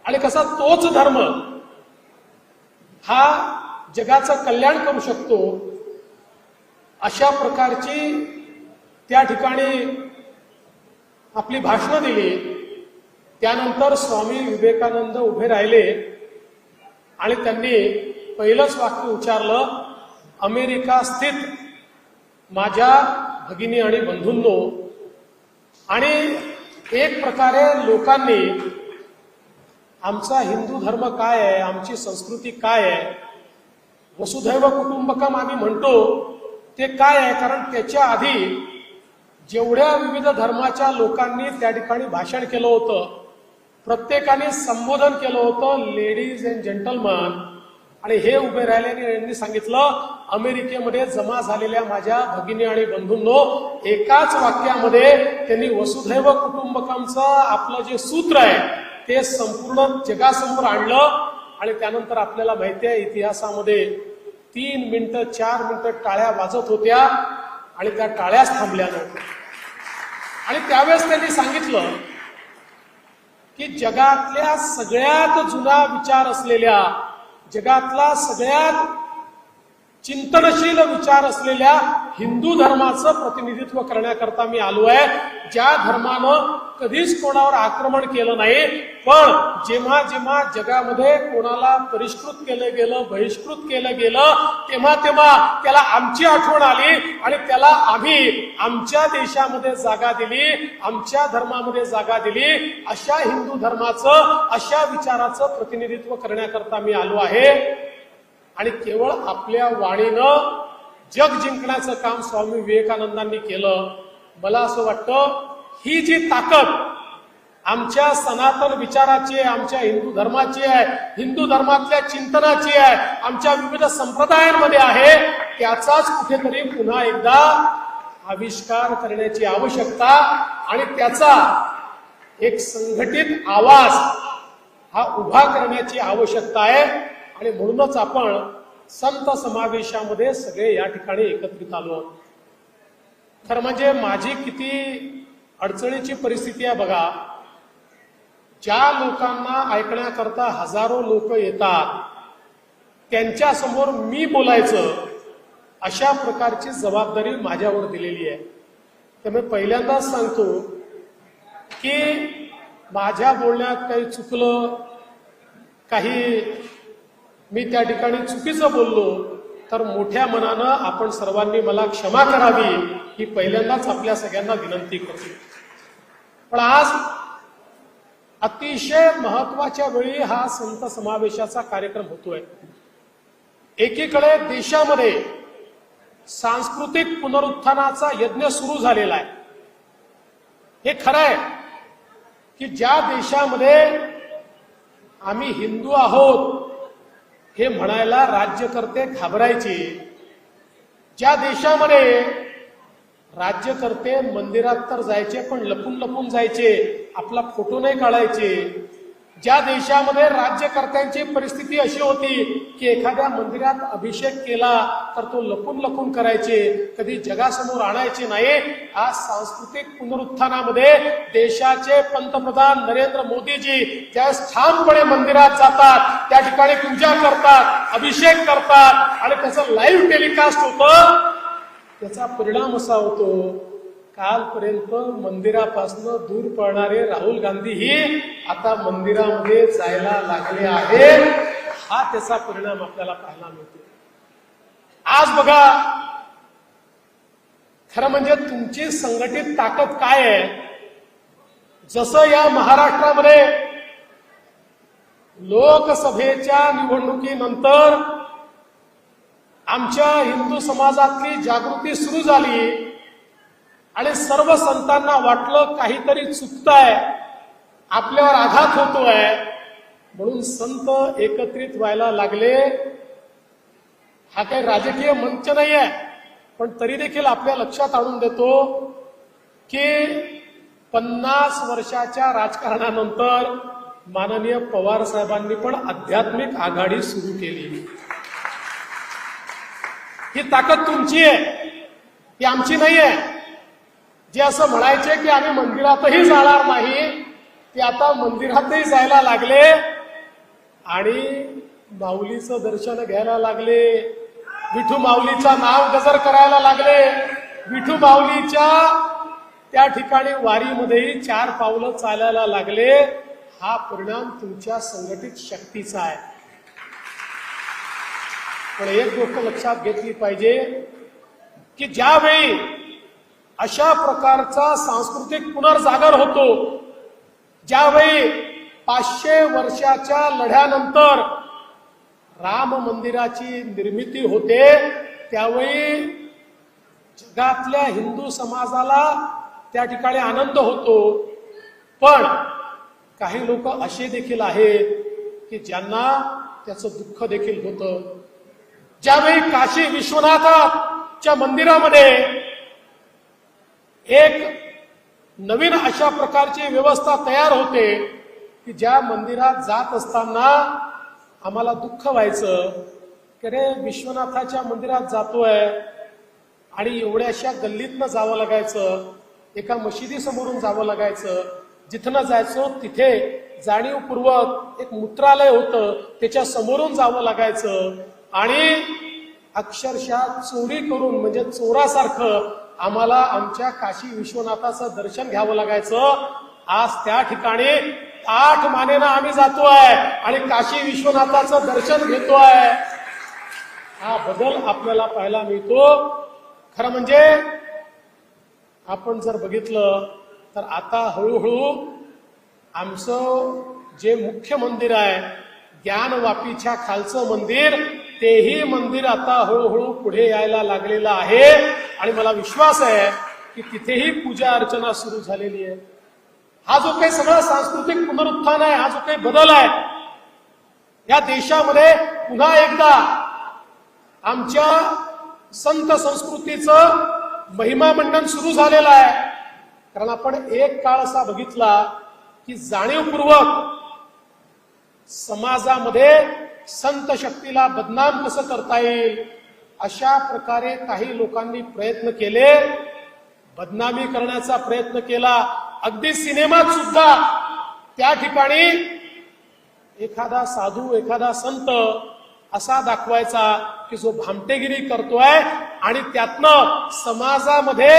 [SPEAKER 5] आणि कसा तोच धर्म हा जगाचं कल्याण करू शकतो अशा प्रकारची त्या ठिकाणी आपली भाषणं दिली. त्यानंतर स्वामी विवेकानंद उभे राहिले आणि त्यांनी पहिलंच वाक्य उच्चारलं, अमेरिका स्थित माझ्या भगिनी आणि बंधूंनो. आणि एक प्रकारे लोकांनी आमचा हिंदू धर्म काय आहे, आमची संस्कृती काय आहे, वसुधैव कुटुंबकम आम्ही म्हणतो ते काय आहे, कारण त्याच्या आधी जेवढ्या विविध धर्माच्या लोकांनी त्या ठिकाणी भाषण केलं होतं प्रत्येकाने संबोधन केलं होतं लेडीज अँड जेंटलमन. आणि हे उभे राहिल्याने यांनी सांगितलं, अमेरिकेमध्ये जमा झालेल्या माझ्या भगिनी आणि बंधूंनो. एकाच वाक्यामध्ये त्यांनी वसुधैव कुटुंबकमचं आपलं जे सूत्र आहे ते संपूर्ण जगासमोर आणलं. आणि त्यानंतर आपल्याला माहिती आहे इतिहासामध्ये 3 मिनिटं 4 मिनिटं टाळ्या वाजत होत्या आणि त्या टाळ्याच थांबल्या नव्हत्या. आणि त्यावेळेस त्यांनी सांगितलं की जगातल्या सगळ्यात जुना विचार असलेल्या, जगातला सगळ्यात चिंतनशील विचार असलेल्या हिंदू धर्माचं प्रतिनिधित्व करण्याकरता मी आलो आहे. ज्या धर्मानं कधीच कोणावर आक्रमण केलं नाही, पण जेव्हा जेव्हा जगामध्ये कोणाला परिष्कृत केलं गेलं, बहिष्कृत केलं गेलं, तेव्हा तेव्हा त्याला आमची आठवण आली आणि त्याला आम्ही आमच्या देशामध्ये जागा दिली, आमच्या धर्मामध्ये जागा दिली. अशा हिंदू धर्माचं, अशा विचाराचं प्रतिनिधित्व करण्याकरता मी आलो आहे. आणि केवळ आपल्या वाणीनं जग जिंकण्याचं काम स्वामी विवेकानंदांनी केलं. मला असं वाटतं ही जी ताकद आमच्या सनातन विचाराची आहे, आमच्या हिंदू धर्माची आहे, हिंदू धर्मातल्या चिंतनाची आहे, आमच्या विविध संप्रदायांमध्ये आहे, त्याचाच कुठेतरी पुन्हा एकदा आविष्कार करण्याची आवश्यकता आणि त्याचा एक संघटित आवाज हा उभा करण्याची आवश्यकता आहे. आणि म्हणूनच आपण संत समावेशामध्ये सगळे या ठिकाणी एकत्रित आलो. खरं म्हणजे माझी किती अडचणीची परिस्थिती आहे बघा. ज्या लोकांना ऐकण्याकरता हजारो लोक येतात त्यांच्या समोर मी बोलायचं अशा प्रकारची जबाबदारी माझ्यावर दिलेली आहे. त्यामुळे पहिल्यांदाच सांगतो की माझ्या बोलण्यात काही चुकलं, काही मी त्या ठिकाणी चुकीचं बोललो तर मोठ्या मनानं आपण सर्वांनी मला क्षमा करावी ही पहिल्यांदाच आपल्या सगळ्यांना विनंती करतो. पण आज अतिशय महत्वाच्या वेळी हा संत समावेशाचा कार्यक्रम होतोय. एकीकडे देशामध्ये सांस्कृतिक पुनरुत्थानाचा यज्ञ सुरू झालेला आहे. हे खरं आहे की ज्या देशामध्ये आम्ही हिंदू आहोत हे म्हणायला राज्यकर्ते घाबरायचे. ज्या देशामध्ये राज्यकर्ते मंदिरात तर जायचे पण लपून लपून जायचे, आपला फोटो नाही काढायचे. ज्या देशामध्ये राज्यकर्त्यांची परिस्थिती अशी होती की एखाद्या मंदिरात अभिषेक केला तर तो लपून लपून करायचे, कधी जगासमोर आणायचे नाही. आज सांस्कृतिक पुनरुत्थानामध्ये देशाचे पंतप्रधान नरेंद्र मोदीजी ज्यावेळेस ठामपणे मंदिरात जातात, त्या ठिकाणी पूजा करतात, अभिषेक करतात आणि त्याचं लाईव्ह टेलिकास्ट होतं. त्याचा परिणाम असा होतो, कालपर्यंत मंदिरापासून दूर पळणारे राहुल गांधीही आता मंदिरामध्ये जायला लागले आहेत. हा त्याचा परिणाम आपल्याला पाहायला मिळतो. आज बघा, खरं म्हणजे तुमची संघटित ताकद काय आहे. जसं या महाराष्ट्रामध्ये लोकसभेच्या निवडणुकीनंतर आमच्या हिंदू समाजातली जागृती सुरू झाली आणि सर्व संतांना वाटलं काहीतरी चुकतंय, आपल्यावर आघात होतोय, म्हणून संत एकत्रित व्हायला लागले. हा काही राजकीय मंच नाही आहे, पण तरी देखील आपल्या लक्षात आणून देतो की 50 वर्षाच्या राजकारणानंतर माननीय पवार साहेबांनी पण आध्यात्मिक आघाडी सुरू केली. ही ताकद तुमची आहे, ही आमची नाही आहे. जे असं म्हणायचे की आम्ही मंदिरातही जाणार नाही, ते आता मंदिरातही जायला लागले आणि माऊलीचं दर्शन घ्यायला लागले, विठू माऊलीचं नाव गजर करायला लागले, विठू माऊलीच्या त्या ठिकाणी वारीमध्येही 4 पावलं चालायला लागले. हा परिणाम तुमच्या संघटित शक्तीचा आहे. पण एक गोष्ट लक्षात घेतली पाहिजे की ज्यावेळी अशा प्रकारचा सांस्कृतिक पुनर्जागर होतो, ज्यावेळी 500 वर्षाच्या लढ्यानंतर राम मंदिराची निर्मिती होते, त्यावेळी जगातल्या हिंदू समाजाला त्या ठिकाणी आनंद होतो. पण काही लोक असे देखील आहेत की ज्यांना त्याचं दुःख देखील होतं. ज्यावेळी काशी विश्वनाथाच्या मंदिरामध्ये एक नवीन अशा प्रकारची व्यवस्था तयार होते की ज्या मंदिरात जात असताना आम्हाला दुःख व्हायचं की रे विश्वनाथाच्या मंदिरात जातोय आणि एवढ्याशा गल्लीतनं जावं लागायचं, एका मशिदीसमोरून जावं लागायचं, जिथनं जायचो तिथे जाणीवपूर्वक एक मूत्रालय होतं, त्याच्या समोरून जावं लागायचं आणि अक्षरशः चोरी करून म्हणजे चोरासारखं आम्हाला आमच्या काशी विश्वनाथाचं दर्शन घ्यावं लागायचं. आज त्या ठिकाणी 8 मानेनं आम्ही जातोय आणि काशी विश्वनाथाचं दर्शन घेतोय. हा बदल आपल्याला पाहायला मिळतो. खरं म्हणजे आपण जर बघितलं तर आता हळूहळू आमचं जे मुख्य मंदिर आहे, ज्ञानवापीच्या खालचं मंदिर, तेही मंदिर आता हळूहळू पुढे यायला लागलेलं आहे आणि मला विश्वास आहे की तिथेही पूजा अर्चना सुरू झालेली आहे. हा जो काही सगळं सांस्कृतिक पुनरुत्थान आहे, हा जो काही बदल आहे, या देशामध्ये पुन्हा एकदा आमच्या संत संस्कृतीचं महिमा मंडन सुरू झालेलं आहे. कारण आपण एक काळ असा बघितला की जाणीवपूर्वक समाजामध्ये संत शक्तीला बदनाम कसं करता येईल अशा प्रकारे काही लोकांनी प्रयत्न केले, बदनामी करण्याचा प्रयत्न केला. अगदी सिनेमात सुद्धा त्या ठिकाणी एखादा साधू, एखादा संत असा दाखवायचा की जो भामटेगिरी करतोय आणि त्यातनं समाजामध्ये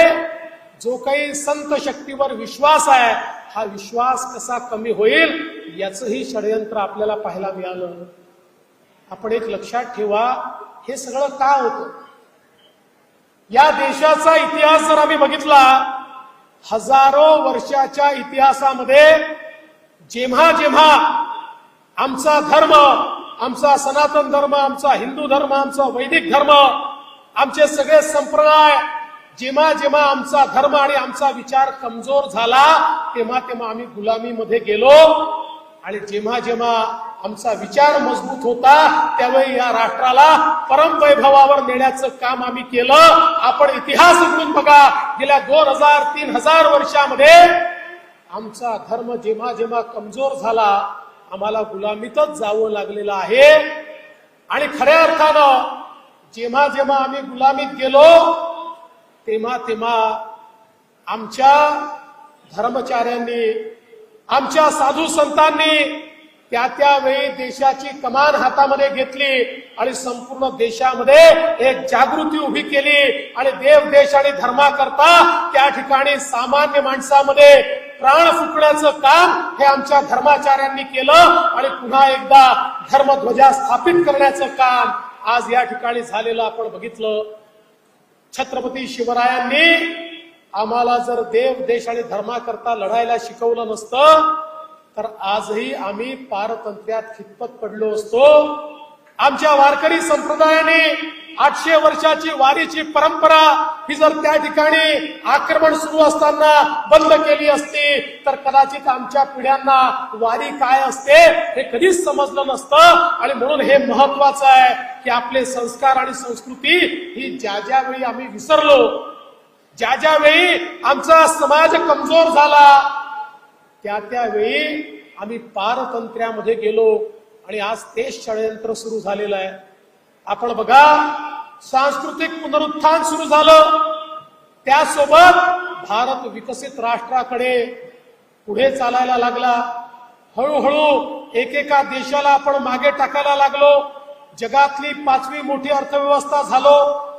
[SPEAKER 5] जो काही संत शक्तीवर विश्वास आहे, हा विश्वास कसा कमी होईल याचंही षडयंत्र आपल्याला पाहायला मिळालं. आपण एक लक्षात ठेवा, हे सगळं का होतं. या देशाचा इतिहास जर आम्ही बघितला, हजारो वर्षाच्या इतिहासामध्ये जेव्हा जेव्हा आमचा धर्म, आमचा सनातन धर्म, आमचा हिंदू धर्म, आमचा वैदिक धर्म, आमचे सगळे संप्रदाय, जेव्हा जेव्हा आमचा धर्म आणि आमचा विचार कमजोर झाला, तेव्हा तेव्हा आम्ही गुलामीमध्ये गेलो. आणि जेव्हा जेव्हा आमचा विचार मजबूत होता, त्यावेळी या राष्ट्राला परमवैभवावर नेण्याचं काम आम्ही केलं. आपण इतिहास उघडून बघा, गेल्या 2000-3000 वर्षामध्ये आमचा धर्म जेव्हा जेव्हा कमजोर झाला, आम्हाला गुलामीतच जावं लागलेलं आहे. आणि खऱ्या अर्थानं जेव्हा जेव्हा आम्ही गुलामीत गेलो, तेव्हा तेव्हा आमच्या धर्मचार्यांनी, आमच्या साधू संतांनी त्यावेळी देशाची कमान हातामध्ये घेतली आणि संपूर्ण देशामध्ये एक जागृती उभी केली. आणि देव, देश आणि धर्माकरता त्या ठिकाणी सामान्य माणसामध्ये प्राण फुकण्याचं काम हे आमच्या धर्माचार्यांनी केलं. आणि पुन्हा एकदा धर्मध्वजा स्थापित करण्याचं काम आज या ठिकाणी झालेलं आपण बघितलं. छत्रपती शिवरायांनी आम्हाला जर देव, देश आणि धर्माकरता लढायला शिकवलं नसतं तर आजही आम्ही पारतंत्र्यात खितपत पडलो असतो. आमच्या वारकरी संप्रदायाने 800 वर्षाची वारीची परंपरा ही जर त्या ठिकाणी आक्रमण सुरू असताना बंद केली असती तर कदाचित आमच्या पिढ्यांना वारी काय असते हे कधीच समजलं नसतं. आणि म्हणून हे महत्वाचं आहे की आपले संस्कार आणि संस्कृती ही ज्या वेळी आम्ही विसरलो, ज्या वेळी आमचा समाज कमजोर झाला, त्यावेळी आम्ही पारतंत्र्यामध्ये गेलो आणि आज तेच षडयंत्र सुरू झालेलं आहे. आपण बघा, सांस्कृतिक पुनरुत्थान सुरू झालं, त्यासोबत भारत विकसित राष्ट्राकडे पुढे चालायला लागला. हळूहळू एकेका देशाला आपण मागे टाकायला लागलो. जगातली 5वी मोठी अर्थव्यवस्था झालो,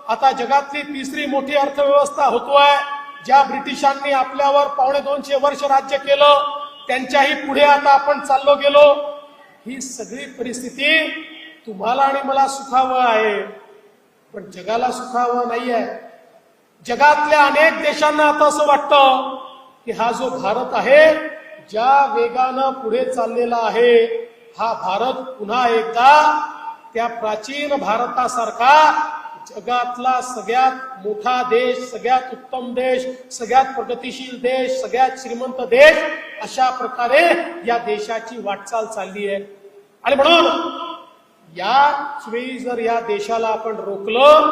[SPEAKER 5] आता जगातली 3री मोठी अर्थव्यवस्था होतोय. ज्या ब्रिटिशांनी आपल्यावर 250 वर्ष राज्य केलं, त्यांच्याही पुढे आता आपण चाललो गेलो. ही सगळी परिस्थिती तुम्हाला आणि मला सुखावं आहे, पण जगाला सुखावं नाहीये. जगातल्या अनेक देशांना आता असं वाटतं की हा जो भारत आहे, ज्या वेगानं पुढे चाललेला आहे, हा भारत पुन्हा एकदा त्या प्राचीन भारतासारखा जगातला सगळ्यात मोठा देश, सगळ्यात उत्तम देश, सगळ्यात प्रगतिशील देश, सगळ्यात श्रीमंत देश अशा प्रकारे या देशाची वाटचाल चालली आहे. आणि म्हणून याच वेळी जर या देशाला आपण रोखलं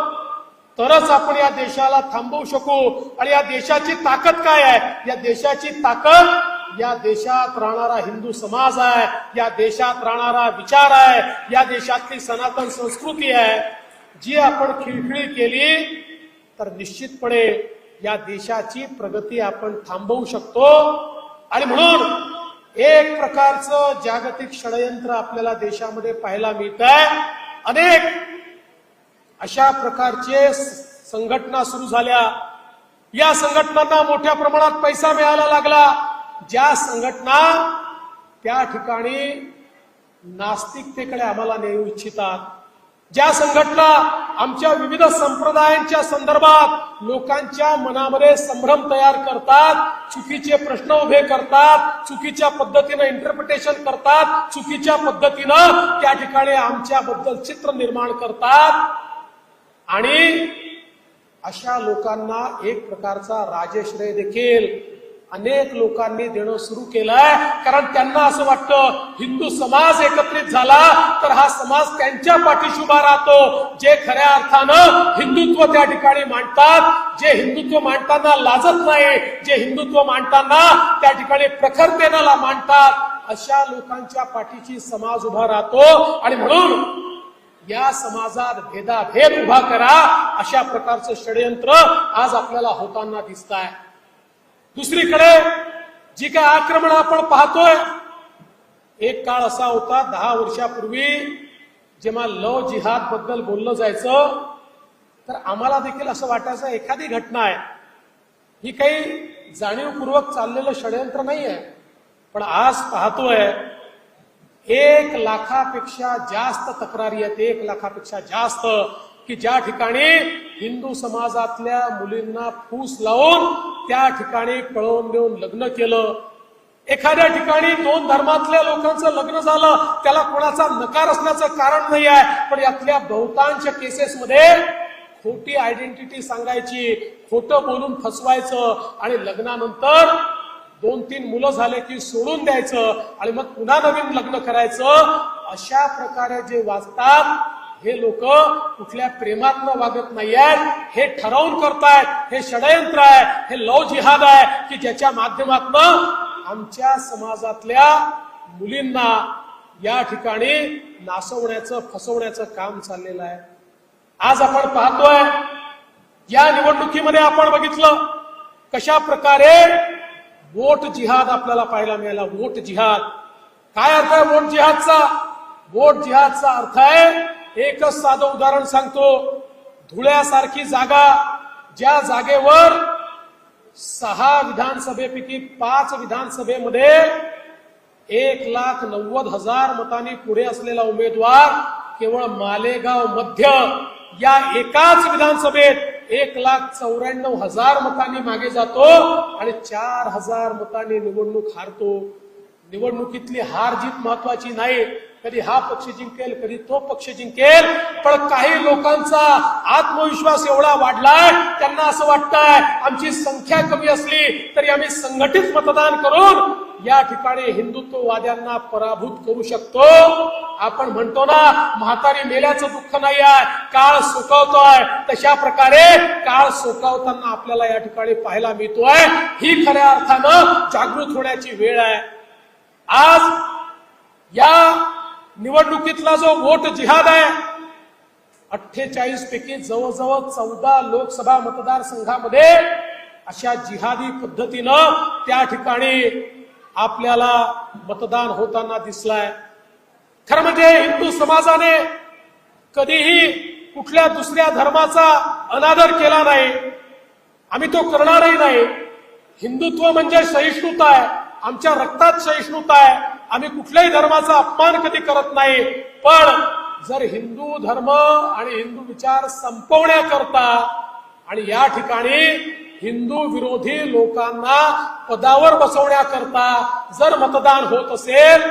[SPEAKER 5] तरच आपण या देशाला थांबवू शकू. आणि या देशाची ताकद काय आहे? या देशाची ताकद या देशात राहणारा हिंदू समाज आहे, या देशात राहणारा विचार आहे, या देशातली सनातन संस्कृती आहे. जी आपण खिळखिळी केली तर निश्चितपणे या देशाची प्रगती आपण थांबवू शकतो. आणि म्हणून एक प्रकारचं जागतिक षडयंत्र आपल्याला देशामध्ये पाहायला मिळत आहे. अनेक अशा प्रकारचे संघटना सुरू झाल्या. या संघटनांना मोठ्या प्रमाणात पैसा मिळायला लागला. ज्या संघटना त्या ठिकाणी नास्तिकतेकडे आम्हाला नेऊ इच्छितात, ज्या संघटना आमच्या विविध संप्रदायांच्या संदर्भात लोकांच्या मनामध्ये संभ्रम तयार करतात, चुकीचे प्रश्न उभे करतात, चुकीच्या पद्धतीनं इंटरप्रिटेशन करतात, चुकीच्या पद्धतीनं त्या ठिकाणी आमच्याबद्दल चित्र निर्माण करतात. आणि अशा लोकांना एक प्रकारचा राजश्रय देखील अनेक लोकांनी देणं सुरू केलंय. कारण त्यांना असं वाटतं हिंदू समाज एकत्रित झाला तर हा समाज त्यांच्या पाठीशी उभा राहतो. जे खऱ्या अर्थानं हिंदुत्व त्या ठिकाणी मांडतात, जे हिंदुत्व मांडताना लाजत नाही, जे हिंदुत्व मांडताना त्या ठिकाणी प्रखरतेनं मांडतात, अशा लोकांच्या पाठीशी समाज उभा राहतो. आणि म्हणून या समाजात भेदाभेद उभा करा अशा प्रकारचं षडयंत्र आज आपल्याला होताना दिसत आहे. दुसरीकडे जी काय आक्रमण आपण पाहतोय, एक काळ असा होता 10 वर्षापूर्वी जेव्हा लव जिहाद बद्दल बोललं जायचं तर आम्हाला देखील असं वाटायचं एखादी घटना आहे, ही काही जाणीवपूर्वक चाललेलं षडयंत्र नाहीये. पण आज पाहतोय 1 लाखापेक्षा जास्त तक्रारी आहेत, 1 लाखापेक्षा जास्त, की ज्या ठिकाणी हिंदू समाजातल्या मुलींना फूस लावून त्या ठिकाणी पळवून देऊन लग्न केलं. एखाद्या ठिकाणी 2 धर्मातल्या लोकांचं लग्न झालं, त्याला कोणाचा नकार असण्याचं कारण नाही आहे, पण यातल्या बहुतांश केसेसमध्ये खोटी आयडेंटिटी सांगायची, खोटं बोलून फसवायचं आणि लग्नानंतर 2-3 मुलं झाले की सोडून द्यायचं आणि मग पुन्हा नवीन लग्न करायचं. अशा प्रकारे जे वाचतात हे लोक कुठल्या प्रेमातनं वागत नाहीयेत, हे ठरवून करतायत, हे षडयंत्र आहे, हे लव जिहाद आहे की ज्याच्या माध्यमातून आमच्या समाजातल्या मुलींना या ठिकाणी नासवण्याचं फसवण्याचं काम चाललेलं आहे. आज आपण पाहतोय या निवडणुकीमध्ये आपण बघितलं कशा प्रकारे वोट जिहाद आपल्याला पाहायला मिळाला. वोट जिहाद काय अर्थ आहे वोट जिहादचा? वोट जिहादचा अर्थ आहे, एकच साधं उदाहरण सांगतो. धुळ्यासारखी जागा, ज्या जागेवर 6 विधानसभेपैकी 5 विधानसभेमध्ये 1,90,000 मतांनी पुढे असलेला उमेदवार केवळ मालेगाव मध्य या एकाच विधानसभेत 1,94,000 मतांनी मागे जातो आणि 4,000 मतांनी निवडणूक हारतो. निवडणुकीतली हार जीत महत्वाची नाही, कधी हा पक्ष जिंकेल कधी तो पक्ष जिंकेल, पण काही लोकांचा आत्मविश्वास एवढा वाढलाय, त्यांना असं वाटतंय आमची संख्या कमी असली तरी आम्ही संघटित मतदान करून या ठिकाणी हिंदुत्ववाद्यांना पराभूत करू शकतो. आपण म्हणतो ना म्हातारी मेल्याचं दुःख नाही आहे, काळ सोकावतोय, तशा प्रकारे काळ सोकावताना आपल्याला या ठिकाणी पाहायला मिळतोय. ही खऱ्या अर्थानं जागृत होण्याची वेळ आहे. आज या निवडणुकीतला जो वोट जिहाद आहे, 48 पैकी जवळजवळ 14 लोकसभा मतदारसंघामध्ये अशा जिहादी पद्धतीनं त्या ठिकाणी आपल्याला मतदान होताना दिसलाय. खरं म्हणजे हिंदू समाजाने कधीही कुठल्या दुसऱ्या धर्माचा अनादर केला नाही, आम्ही तो करणारही नाही. हिंदुत्व म्हणजे सहिष्णुता आहे, आमच्या रक्तात सहिष्णुता आहे, आम्ही कुठल्याही धर्माचा अपमान कधी करत नाही. पण जर हिंदू धर्म आणि हिंदू विचार संपवण्याकरता आणि या ठिकाणी हिंदू विरोधी लोकांना पदावर बसवण्याकरता जर मतदान होत असेल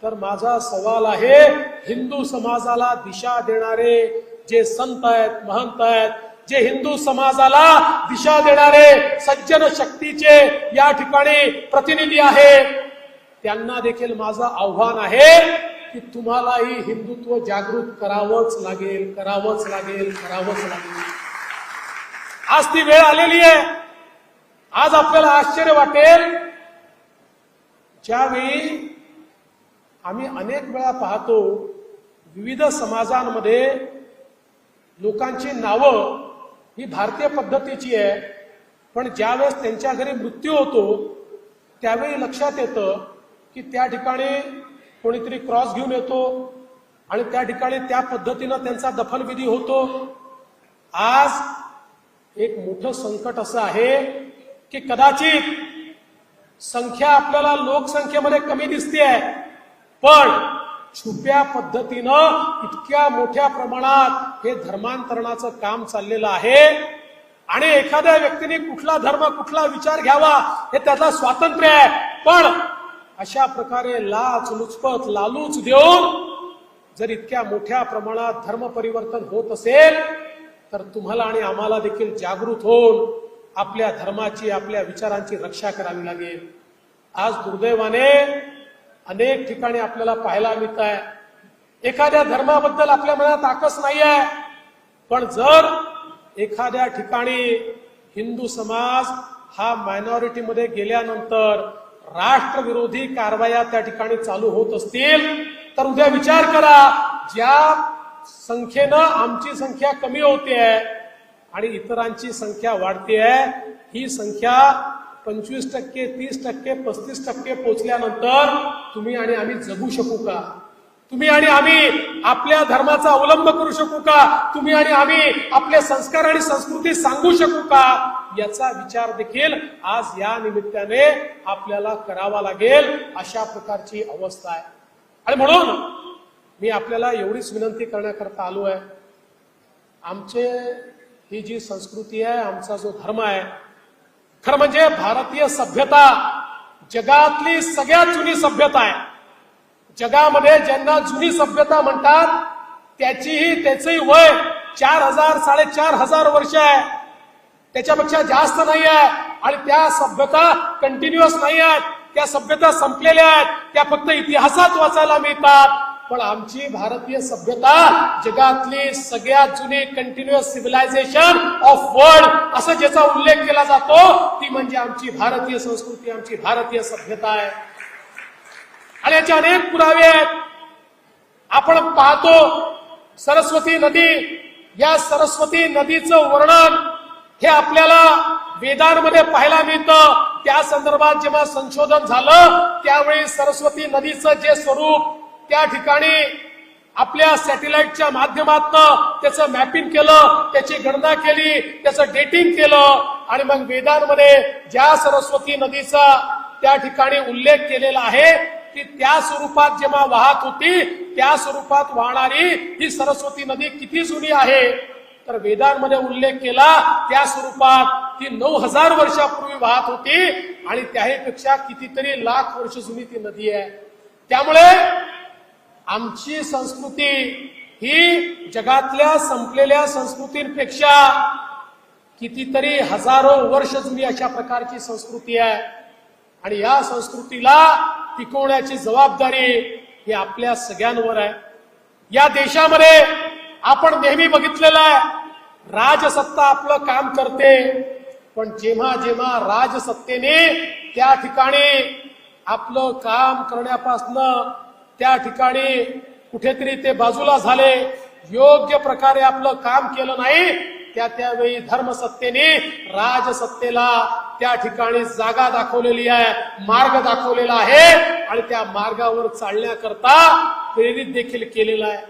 [SPEAKER 5] तर माझा सवाल आहे, हिंदू समाजाला दिशा देणारे जे संत आहेत, महंत आहेत, जे हिंदू समाजाला दिशा देणारे सज्जन शक्तीचे या ठिकाणी प्रतिनिधी आहेत, त्यांना देखील माझं आव्हान आहे की तुम्हालाही हिंदुत्व जागृत करावंच लागेल, करावंच लागेल, करावंच लागेल. आज ती वेळ आलेली आहे. आज आपल्याला आश्चर्य वाटेल, ज्यावेळी आम्ही अनेक वेळा पाहतो विविध समाजांमध्ये लोकांची नावं ही भारतीय पद्धतीची आहे, पण ज्यावेळेस त्यांच्या घरी मृत्यू होतो त्यावेळी लक्षात येतं की त्या ठिकाणी कोणीतरी क्रॉस घेऊन येतो आणि त्या ठिकाणी त्या पद्धतीनं त्यांचा दफनविधी होतो. आज एक मोठं संकट असं आहे की कदाचित संख्या आपल्याला लोकसंख्येमध्ये कमी दिसते आहे, पण छुप्या पद्धतीनं इतक्या मोठ्या प्रमाणात हे धर्मांतरणाचं काम चाललेलं आहे. आणि एखाद्या व्यक्तीने कुठला धर्म कुठला विचार घ्यावा हे त्याला स्वातंत्र्य आहे, पण अशा प्रकारे लाचलुचपत लालूच देऊन जर इतक्या मोठ्या प्रमाणात धर्म परिवर्तन होत असेल तर तुम्हाला आणि आम्हाला देखील जागृत होऊन आपल्या धर्माची आपल्या विचारांची रक्षा करावी लागेल. आज दुर्दैवाने अनेक ठिकाणी आपल्याला पाहायला मिळत आहे एखाद्या धर्माबद्दल आपल्या मनात आकस नाही आहे, पण जर एखाद्या ठिकाणी हिंदू समाज हा मायनॉरिटीमध्ये गेल्यानंतर राष्ट्रविरोधी कारवाया त्या ठिकाणी चालू होत असतील तर उद्या विचार करा, ज्या संख्येनं आमची संख्या कमी होते आणि इतरांची संख्या वाढते, ही संख्या 25%, 30%, 35% पोहोचल्यानंतर तुम्ही आणि आम्ही जगू शकू का? तुम्ही आणि आम्ही आपल्या धर्माचा अवलंब करू शकू का? तुम्ही आणि आम्ही आपले संस्कार आणि संस्कृती सांगू शकू का? याचा विचार देखील आज या निमित्ताने आपल्याला करावा लागेल. अशा प्रकारची अवस्था आहे. आणि म्हणून मी आपल्याला एवढीच विनंती करण्याकरता आलो आहे, आमचे ही जी संस्कृती आहे, आमचा जो धर्म आहे, खरं म्हणजे भारतीय सभ्यता जगातली सगळ्यात जुनी सभ्यता आहे. जगामध्ये ज्यांना जुनी सभ्यता म्हणतात त्याचंही वय 4,000 4,500 वर्ष आहे, त्याच्यापेक्षा जास्त नाही आहे. आणि त्या सभ्यता कंटिन्युअस नाही आहेत, त्या सभ्यता संपलेल्या आहेत, त्या फक्त इतिहासात वाचायला मिळतात. पण आमची भारतीय सभ्यता जगातली सगळ्यात जुनी कंटिन्युअस सिव्हिलायझेशन ऑफ वर्ल्ड असं ज्याचा उल्लेख केला जातो ती म्हणजे आमची भारतीय संस्कृती, आमची भारतीय सभ्यता आहे. आणि याचे अनेक पुरावे आहेत. आपण पाहतो सरस्वती नदी, या सरस्वती नदीचं वर्णन हे आपल्याला वेदांमध्ये पाहायला मिळतं. त्या संदर्भात जेव्हा संशोधन झालं त्यावेळी सरस्वती नदीचं जे स्वरूप त्या ठिकाणी आपल्या सॅटेलाइटच्या माध्यमातून त्याचं मॅपिंग केलं, त्याची गणना केली, त्याचं डेटिंग केलं आणि मग वेदांमध्ये ज्या सरस्वती नदीचा त्या ठिकाणी उल्लेख केलेला आहे की त्या स्वरूपात जेव्हा वाहत होती त्या स्वरूपात वाहणारी ही सरस्वती नदी किती जुनी आहे तर वेदांमध्ये उल्लेख केला त्या स्वरूपात ती 9000 वर्षापूर्वी वाहत होती आणि त्याहीपेक्षा कितीतरी लाख वर्ष जुनी ती नदी आहे. त्यामुळे आमची संस्कृती ही जगातल्या संपलेल्या संस्कृतींपेक्षा कितीतरी हजारो वर्ष जुनी अशा प्रकारची संस्कृती आहे आणि या संस्कृतीला टिकवण्याची जबाबदारी ही आपल्या सगळ्यांवर आहे. या देशामध्ये आपण नेहमी बघितलेलं आहे राजसत्ता आपलं काम करते, पण जेव्हा जेव्हा राजसत्तेने त्या ठिकाणी आपलं काम करण्यापासनं त्या ठिकाणी कुठेतरी ते बाजूला झाले, योग्य प्रकारे आपलं काम केलं नाही, त्यावेळी धर्मसत्तेने राजसत्तेला त्या ठिकाणी जागा दाखवलेली आहे, मार्ग दाखवलेला आहे आणि त्या मार्गावर चालण्याकरता प्रेरित देखील केलेला आहे.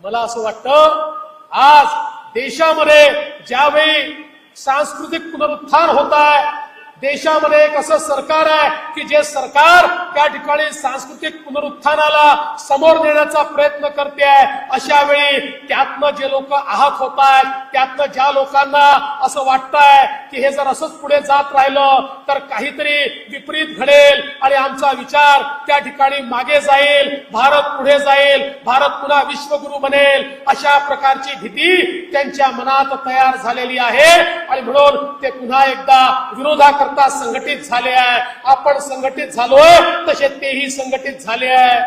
[SPEAKER 5] मला असं वाटतं आज देशामध्ये ज्यावेळी सांस्कृतिक पुनरुत्थान होत आहे, देशामध्ये एक असं सरकार आहे की जे सरकार त्या ठिकाणी सांस्कृतिक पुनरुत्थानाला समोर नेण्याचा प्रयत्न करते आहे. अशा वेळी त्यातनं जे लोक आहत होत आहेत, त्यातनं ज्या लोकांना असं वाटतंय की हे जर असंच पुढे जात राहिलं तर काहीतरी विपरीत घडेल आणि आमचा विचार त्या ठिकाणी मागे जाईल, भारत पुढे जाईल, भारत पुन्हा विश्वगुरू बनेल, अशा प्रकारची भीती त्यांच्या मनात तयार झालेली आहे आणि म्हणून ते पुन्हा एकदा विरोधाकरता संघटित झाले आहे. आपण संघटित झालोय तसे तेही संघटित झाले आहे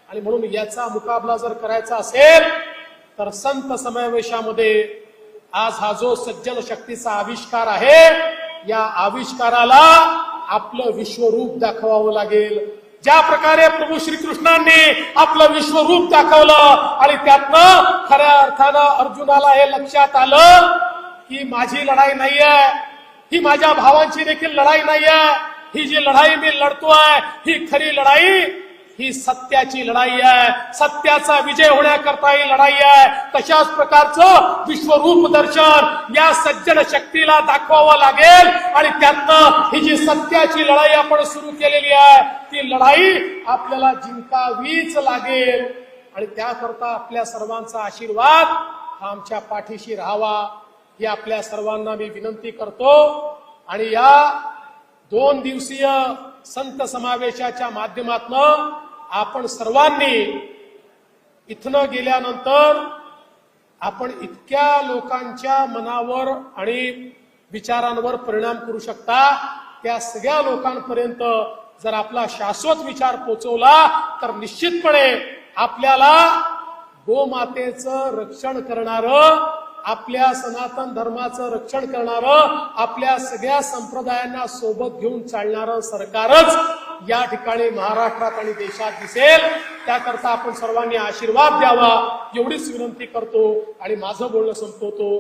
[SPEAKER 5] आणि म्हणून याचा मुकाबला जर करायचा असेल तर संत समावेशामध्ये आज हा जो सज्जन शक्तीचा आविष्कार आहे या आविष्काराला आपलं विश्वरूप दाखवावं लागेल. ज्या प्रकारे प्रभू श्रीकृष्णांनी आपलं विश्वरूप दाखवलं आणि त्यातनं खऱ्या अर्थानं अर्जुनाला हे लक्षात आलं की माझी लढाई नाहीये, ही माझ्या भावांची देखील लढाई नाहीये, ही जी लढाई मी लढतोय ही खरी लढाई ही सत्याची लढाई आहे, सत्याचा विजय होण्याकरता ही लढाई आहे. तशाच प्रकारचं विश्वरूप दर्शन या सज्जन शक्तीला दाखवावं लागेल आणि त्यातनं ही जी सत्याची लढाई आपण सुरू केलेली आहे ती लढाई आपल्याला जिंकावीच लागेल आणि त्याकरता आपल्या सर्वांचा आशीर्वाद हा आमच्या पाठीशी राहावा ही आपल्या सर्वांना मी विनंती करतो. आणि या 2 दिवसीय संत समावेशाच्या माध्यमातून आपण सर्वांनी इथनं गेल्यानंतर आपण इतक्या लोकांच्या मनावर आणि विचारांवर परिणाम करू शकता. त्या सगळ्या लोकांपर्यंत जर आपला शाश्वत विचार पोहोचवला तर निश्चितपणे आपल्याला गोमातेचं रक्षण करणारं, आपल्या सनातन धर्माचं रक्षण करणारं, आपल्या सगळ्या संप्रदायांना सोबत घेऊन चालणारं सरकारच या ठिकाणी महाराष्ट्रात आणि देशात दिसेल. त्याकरता आपण सर्वांनी आशीर्वाद द्यावा एवढीच विनंती करतो आणि माझं बोलणं संपवतो.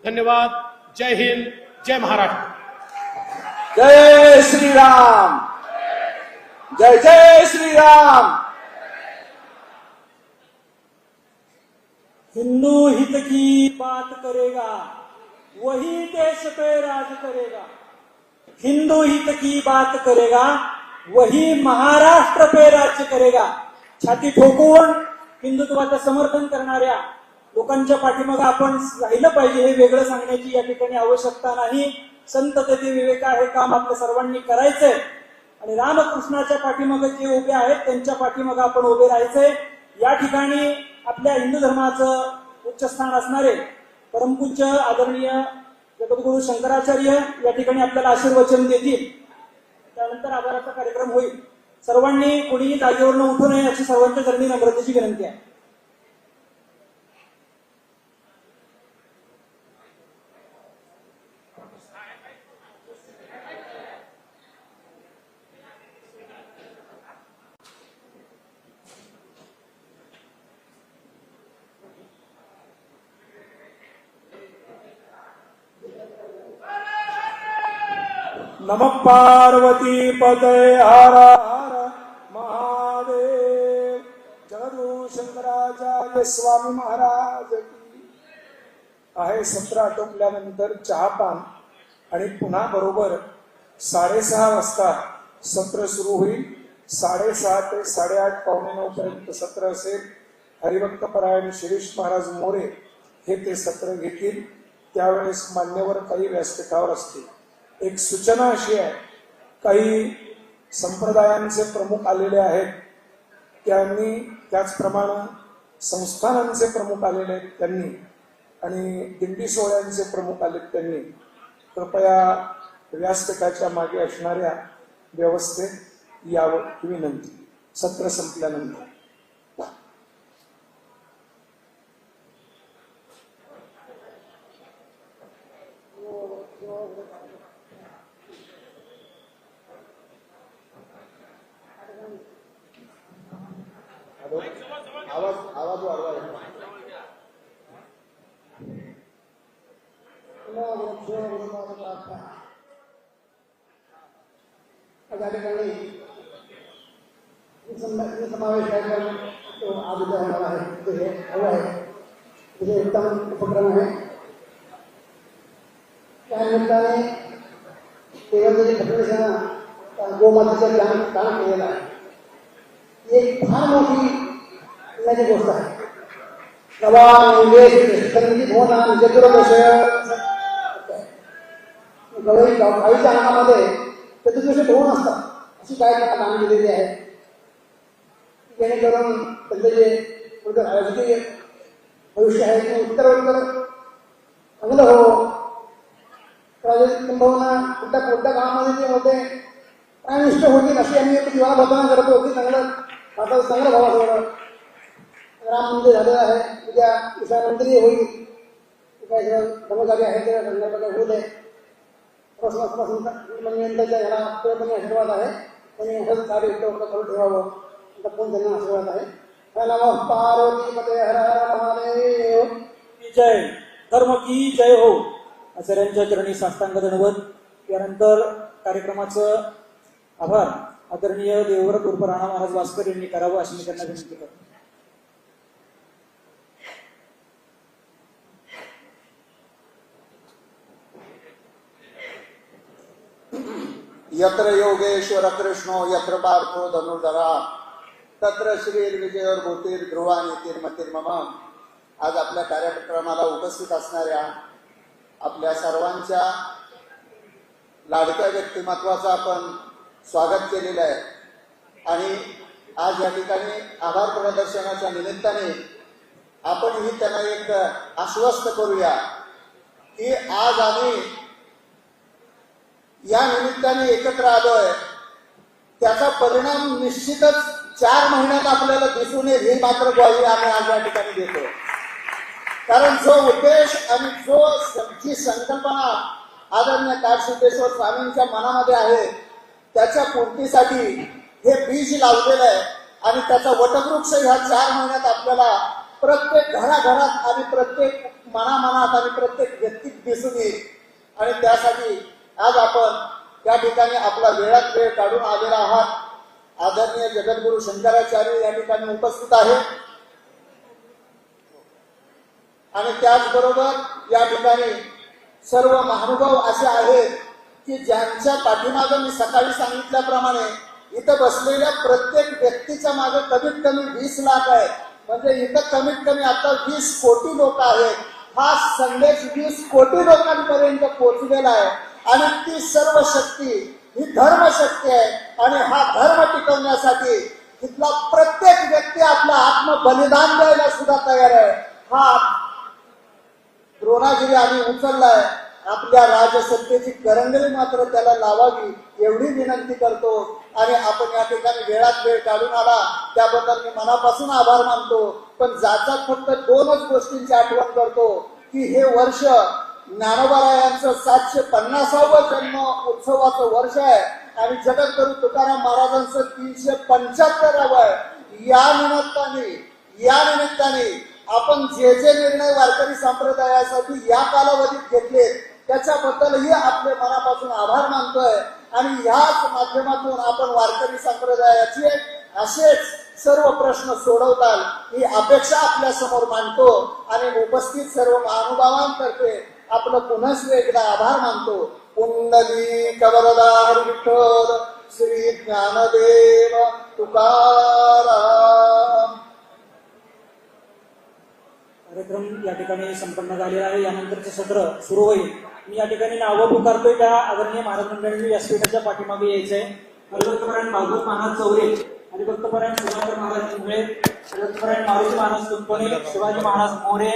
[SPEAKER 5] धन्यवाद. जय हिंद, जय महाराष्ट्र.
[SPEAKER 2] जय श्रीराम, जय जय श्रीराम.
[SPEAKER 3] हिंदू हित की बात करेगा वही देश पे राज करेगा. हिंदू हित की बात करेगा वही महाराष्ट्र पे राज्य करेगा. छाती ठोकवून हिंदुत्वाचं समर्थन करणाऱ्या लोकांच्या पाठीमागे आपण राहिलं पाहिजे हे वेगळं सांगण्याची या ठिकाणी आवश्यकता नाही. संत तेथे विवेका हे काम आपल्या सर्वांनी करायचंय आणि रामकृष्णाच्या पाठीमागे जे उभे आहेत त्यांच्या पाठीमागे आपण उभे राहायचंय. या ठिकाणी आपल्या हिंदू धर्माचं उच्च स्थान असणारे परमपूज्य आदरणीय जगद्गुरु शंकराचार्य या ठिकाणी आपल्याला आशीर्वचन देतील. त्यानंतर आभाराचा कार्यक्रम होईल. सर्वांनी कोणीही जागेवरनं उठू नये अशी सर्वांच्या चरणी नम्रतेची विनंती आहे.
[SPEAKER 2] नमः पार्वती पतये हर हर महादेव. जगद्गुरु शंकराचार्य स्वामी महाराज की. आहे सत्र आटोपल्यानंतर चहापान आणि पुन्हा बरोबर 6:30 वाजता सत्र सुरू होईल. 6:30 ते 8:30 पावणे 9 पर्यंत सत्र असेल. हरिभक्त परायण शिरीष महाराज मोरे हे ते सत्र घेतील. त्यावेळेस मान्यवर काही व्यासपीठावर असतील. एक सूचना अशी आहे, काही संप्रदायांचे प्रमुख आलेले आहेत, त्यांनी त्याचप्रमाणे संस्थानांचे प्रमुख आलेले आहेत त्यांनी, आणि दिंडी सोहळ्यांचे प्रमुख आलेत त्यांनी कृपया व्यासपीठाच्या मागे असणाऱ्या व्यवस्थेत यावं ही विनंती. सत्र संपल्यानंतर आवाज वाढवा.
[SPEAKER 6] त्या ठिकाणी समावेश कार्यक्रम तो आज उद्या होणार आहे. हे हवं आहे, हे उत्तम उपक्रम आहे. त्या निमित्ताने देवांची खटवसेना गोमातेचं दान केलेलं आहे. एक फार मोठी गोष्ट आहे. संगीत होणार गावीच्या अंगामध्ये चतुर्दशी होऊन असतात अशी काय काम केलेली आहे, जेणेकरून त्यांचं जे राजकीय भविष्य आहे ते उत्तर चांगलं हो. किंबहुना कोणत्या काळामध्ये जे होते प्राणनिष्ठ होतील अशी आम्ही जीवाला बदनाम करतो की चांगलं आता चांगलं भावा सगळं. राम मंदिर झालेलं आहे, उद्या ईशा मंदिरही होईल. काय कर्मचारी आहे ते संदर्भात होत आहे. मंदिराच्या ह्याला पूर्णपणे आशीर्वाद आहे. त्यांनी मोठं कार्य करून ठेवावं पण त्यांना आशीर्वाद आहे. नमः पार्वती पते हर हर महादेव.
[SPEAKER 3] जय धर्म की जय हो. आचार्यांच्या चरणी साष्टांग दंडवत. यानंतर कार्यक्रमाचं आभार आदरणीय देवव्रत उर्फ राणा महाराज वास्कर यांनी करावं अशी मी त्यांना विनंती करतो.
[SPEAKER 7] यत्र योगेश्वर कृष्णो यत्र पार्थो धनुर्धरा तत्र श्रीर्विजयोर भूतीर ध्रुवानीतिर्मतिर्मम. आज आपल्या कार्यक्रमाला उपस्थित असणाऱ्या आपल्या सर्वांच्या लाडक्या व्यक्तिमत्वाचं आपण स्वागत केलेलं आहे. आणि आज या ठिकाणी आभार प्रदर्शनाच्या निमित्ताने आपणही त्यांना एक आश्वस्त करूया की आज आम्ही या निमित्ताने एकत्र आलोय, त्याचा परिणाम निश्चितच 4 महिन्यात आपल्याला दिसून येईल ही मात्र ग्वाही आम्ही आज या ठिकाणी देतो. कारण जो उद्देश आणि जी संकल्पना आदरणीय काळसिद्धेश्वर स्वामींच्या मनामध्ये आहे त्याच्या पूर्तीसाठी हे बीज लावलेलं आहे. आणि त्याचा वटवृक्ष ह्या 4 महिन्यात आपल्याला प्रत्येक घराघरात आणि प्रत्येक मनामनात आणि प्रत्येक व्यक्तीत दिसून येईल. आणि त्यासाठी आज आपण त्या ठिकाणी आपला वेळात वेळ काढून आलेला आहात. आदरणीय जगद्गुरु शंकराचार्य या ठिकाणी उपस्थित आहे. आणि त्याचबरोबर या ठिकाणी सर्व महानुभाव असे आहेत की ज्यांच्या पाठीमागं मी सकाळी सांगितल्याप्रमाणे इथं बसलेल्या प्रत्येक व्यक्तीच्या मागे कमीत कमी 20 लाख आहे. म्हणजे इथं कमीत कमी आता 20 कोटी लोक आहेत. हा संदेश 20 कोटी लोकांपर्यंत पोहोचलेला आहे. आणि ती सर्व शक्ती ही धर्मशक्ती आहे. आणि हा धर्म टिकवण्यासाठी तिथला प्रत्येक व्यक्ती आपला आत्म बलिदान द्यायला सुद्धा तयार आहे. हा द्रोणागिरी आम्ही उचललाय आपल्या राजसत्तेची करंगळी मात्र त्याला लावावी एवढी विनंती करतो आणि आपण या ठिकाणी वेळात वेळ काढून आला त्याबद्दल मी मनापासून आभार मानतो. पण जातात फक्त दोनच गोष्टींची आठवण करतो की हे वर्ष ज्ञानोबारायांचं 750वं जन्म उत्सवाचं वर्ष आहे आणि जगद्गुरु तुकाराम महाराजांचं 375वं आहे. या निमित्ताने आपण जे निर्णय वारकरी संप्रदायासाठी या कालावधीत घेतले त्याच्याबद्दलही आपले मनापासून आभार मानतोय आणि ह्याच माध्यमातून आपण वारकरी संप्रदायाचे असेच सर्व प्रश्न सोडवताल ही अपेक्षा आपल्या समोर मांडतो आणि उपस्थित सर्व महानुभावांतर्फे आपलं पुन्हा एकदा आभार मानतो. पुंडली कवरदार विठ्ठल श्री ज्ञानदेव तुकाराम.
[SPEAKER 3] कार्यक्रम या ठिकाणी संपन्न झालेला आहे. यानंतरचे सत्र सुरू होईल. मी या ठिकाणी नावं पुकारतोय त्या आदरणीय महाराज मंडळींनी व्यासपीठाच्या पाठीमागे यायचंय. हरिभक्तपरायण भागवत महाराज चौरे, हरिभक्तपरायण सुधाकर महाराज मुंबळे, हरिभक्तपरायण मारुती महाराज तुंपणे, शिवाजी महाराज मोरे,